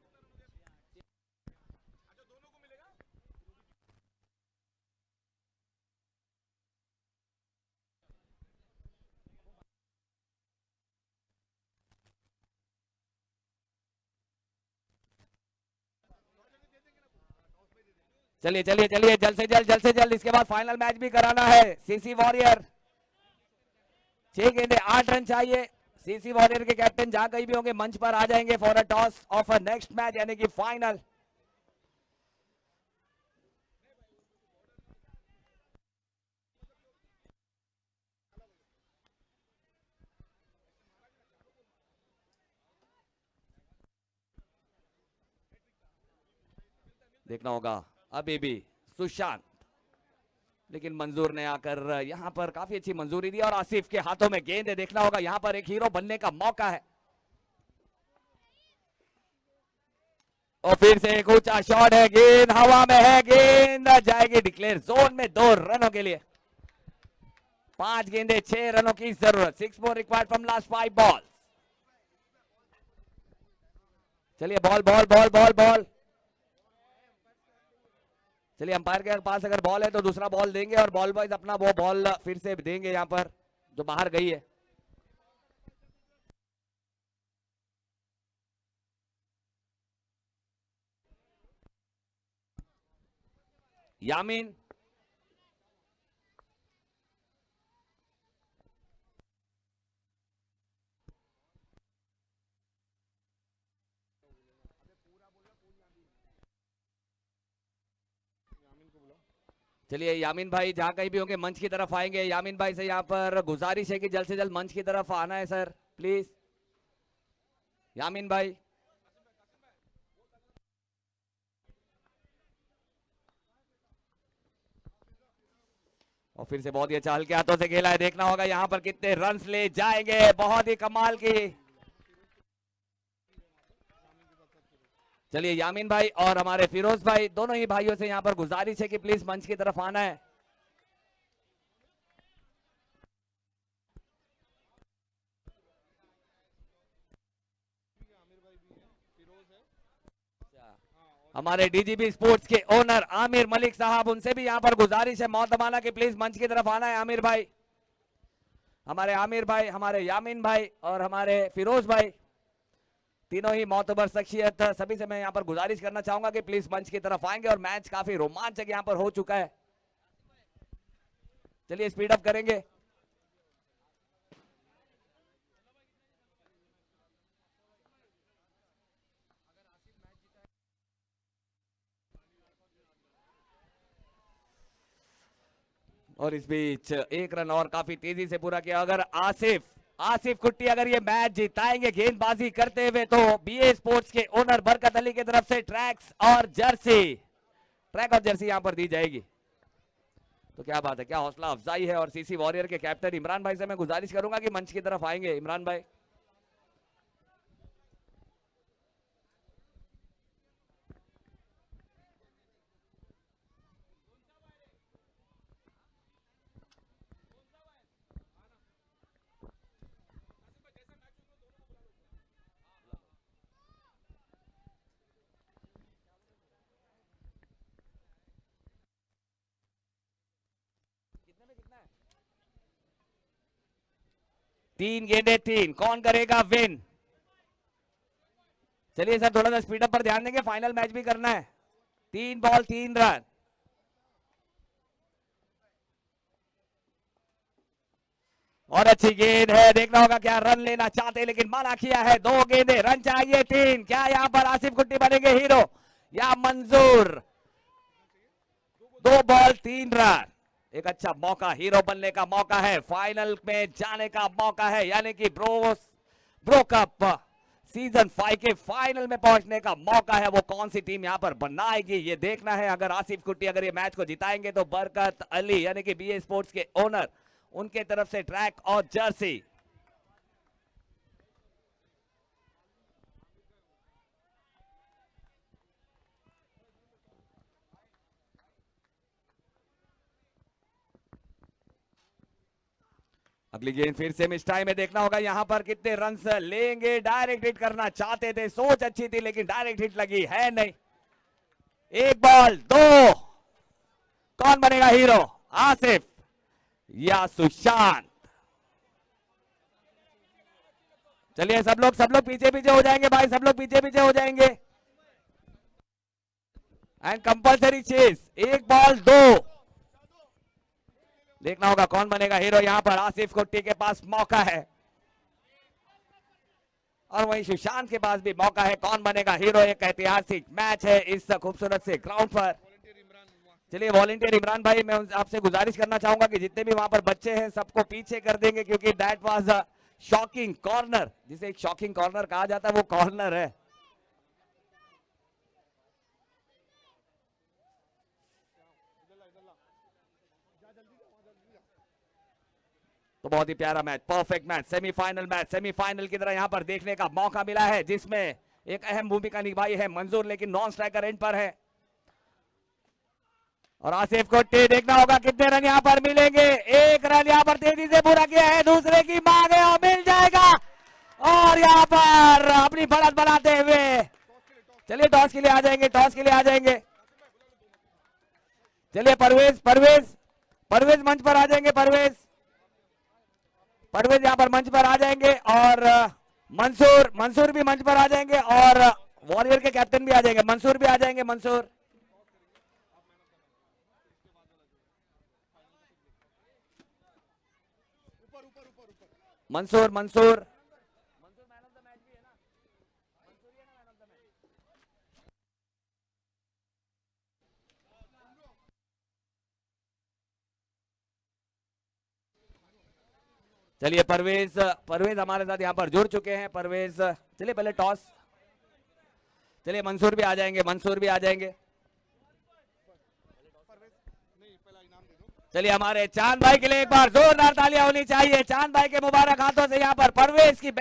[SPEAKER 1] चलिए चलिए चलिए, जल्द से जल्द, जल्द से जल्द, इसके बाद फाइनल मैच भी कराना है। सीसी वॉरियर 6 गेंदे 8 रन चाहिए। सीसी वॉरियर के कैप्टन जहां कहीं भी होंगे मंच पर आ जाएंगे for a toss of a next match, यानी कि फाइनल। देखना होगा अभी भी सुशांत, लेकिन मंजूर ने आकर यहां पर काफी अच्छी मंजूरी दी और आसिफ के हाथों में गेंद है। देखना होगा यहां पर एक हीरो बनने का मौका है। और फिर से एक ऊंचा शॉट है, गेंद हवा में है, गेंद जाएगी डिक्लेयर जोन में 2 रनों के लिए। 5 गेंदे 6 रनों की जरूरत। 6 more required from last 5 ball. चलिए ball ball ball ball ball. चलिए अंपायर के पास अगर बॉल है तो दूसरा बॉल देंगे और बॉल बॉयज अपना वो बॉल फिर से देंगे यहां पर जो बाहर गई है। यामीन, चलिए यामीन भाई जहां कहीं भी होंगे मंच की तरफ आएंगे। यामीन भाई से यहां पर गुजारिश है कि जल्द से जल्द मंच की तरफ आना है सर, प्लीज। यामीन भाई, और फिर से बहुत ही अच्छा हल्के हाथों से खेला है। देखना होगा यहां पर कितने रन्स ले जाएंगे। बहुत ही कमाल की। चलिए यामीन भाई और हमारे फिरोज भाई दोनों ही भाइयों से यहां पर गुजारिश है कि प्लीज मंच की तरफ आना है। हमारे डीजीबी स्पोर्ट्स के ओनर आमिर मलिक साहब, उनसे भी यहां पर गुजारिश है मौतमाना कि प्लीज मंच की तरफ आना है। आमिर भाई, हमारे आमिर भाई, हमारे यामीन भाई और हमारे फिरोज भाई, तीनों ही मोतबर शख्सियत, सभी से मैं यहां पर गुजारिश करना चाहूंगा कि प्लीज मंच की तरफ आएंगे। और मैच काफी रोमांचक यहां पर हो चुका है। चलिए स्पीड अप करेंगे। और इस बीच 1 रन और काफी तेजी से पूरा किया। अगर आसिफ आसिफ कुट्टी अगर ये मैच जिताएंगे गेंदबाजी करते हुए, तो बीए स्पोर्ट्स के ओनर बरकत अली की तरफ से ट्रैक और जर्सी यहां पर दी जाएगी। तो क्या बात है, क्या हौसला अफजाई है। और सीसी वॉरियर के कैप्टन इमरान भाई से मैं गुजारिश करूंगा कि मंच की तरफ आएंगे। इमरान भाई, तीन गेंदे 3, कौन करेगा विन? चलिए सर थोड़ा सा स्पीड अप पर ध्यान देंगे, फाइनल मैच भी करना है। 3 बॉल 3 रन। और अच्छी गेंद है, देखना होगा क्या रन लेना चाहते, लेकिन मना किया है। 2 गेंदे रन चाहिए 3। क्या यहां पर आसिफ कुट्टी बनेंगे हीरो या मंजूर? 2 बॉल 3 रन। एक अच्छा मौका, हीरो बनने का मौका है, फाइनल में जाने का मौका है, यानी कि ब्रो कप सीजन 5 के फाइनल में पहुंचने का मौका है। वो कौन सी टीम यहां पर बनाएगी ये देखना है। अगर आसिफ कुट्टी अगर ये मैच को जिताएंगे तो बरकत अली यानी कि बीए स्पोर्ट्स के ओनर, उनके तरफ से ट्रैक और जर्सी। अगली गेंद फिर से मिस टाइम में देखना होगा यहाँ पर कितने रन लेंगे। डायरेक्ट हिट करना चाहते थे, सोच अच्छी थी लेकिन डायरेक्ट हिट लगी है नहीं। एक बॉल दो, कौन बनेगा हीरो, आसिफ या सुशांत? चलिए सब लोग पीछे पीछे हो जाएंगे भाई, सब लोग पीछे पीछे हो जाएंगे। एंड कंपल्सरी चेस, एक बॉल दो, देखना होगा कौन बनेगा हीरो यहाँ पर। आसिफ कुट्टी के पास मौका है और वहीं सुशांत के पास भी मौका है, कौन बनेगा हीरो। एक ऐतिहासिक मैच है इस खूबसूरत से ग्राउंड पर। चलिए वॉलंटियर इमरान भाई, मैं आपसे गुजारिश करना चाहूंगा कि जितने भी वहां पर बच्चे हैं सबको पीछे कर देंगे, क्योंकि that was a shocking corner. जिसे एक शॉकिंग कॉर्नर कहा जाता है वो कॉर्नर है। तो बहुत ही प्यारा मैच, परफेक्ट मैच, सेमीफाइनल की तरह यहां पर देखने का मौका मिला है, जिसमें एक अहम भूमिका निभाई है मंजूर, लेकिन नॉन स्ट्राइकर एंड पर है। और आसिफ कुट्टी, देखना होगा कितने रन यहां पर मिलेंगे। एक रन यहां पर तेजी से पूरा किया है, दूसरे की मांग है और मिल जाएगा। और यहां पर अपनी बढ़त बढ़ाते हुए, चलिए टॉस के लिए आ जाएंगे, टॉस के लिए आ जाएंगे। चलिए परवेज मंच पर आ जाएंगे। परवेज यहां पर मंच पर आ जाएंगे और मंसूर भी मंच पर आ जाएंगे और वॉरियर के कैप्टन भी आ जाएंगे, मंसूर भी आ जाएंगे। मंसूर चलिए परवेज हमारे साथ यहाँ पर जुड़ चुके हैं। परवेज, चलिए पहले टॉस, चलिए मंसूर भी आ जाएंगे। चलिए हमारे चांद भाई के लिए एक बार जोरदार तालियां होनी चाहिए। चांद भाई के मुबारक हाथों से यहाँ पर परवेज की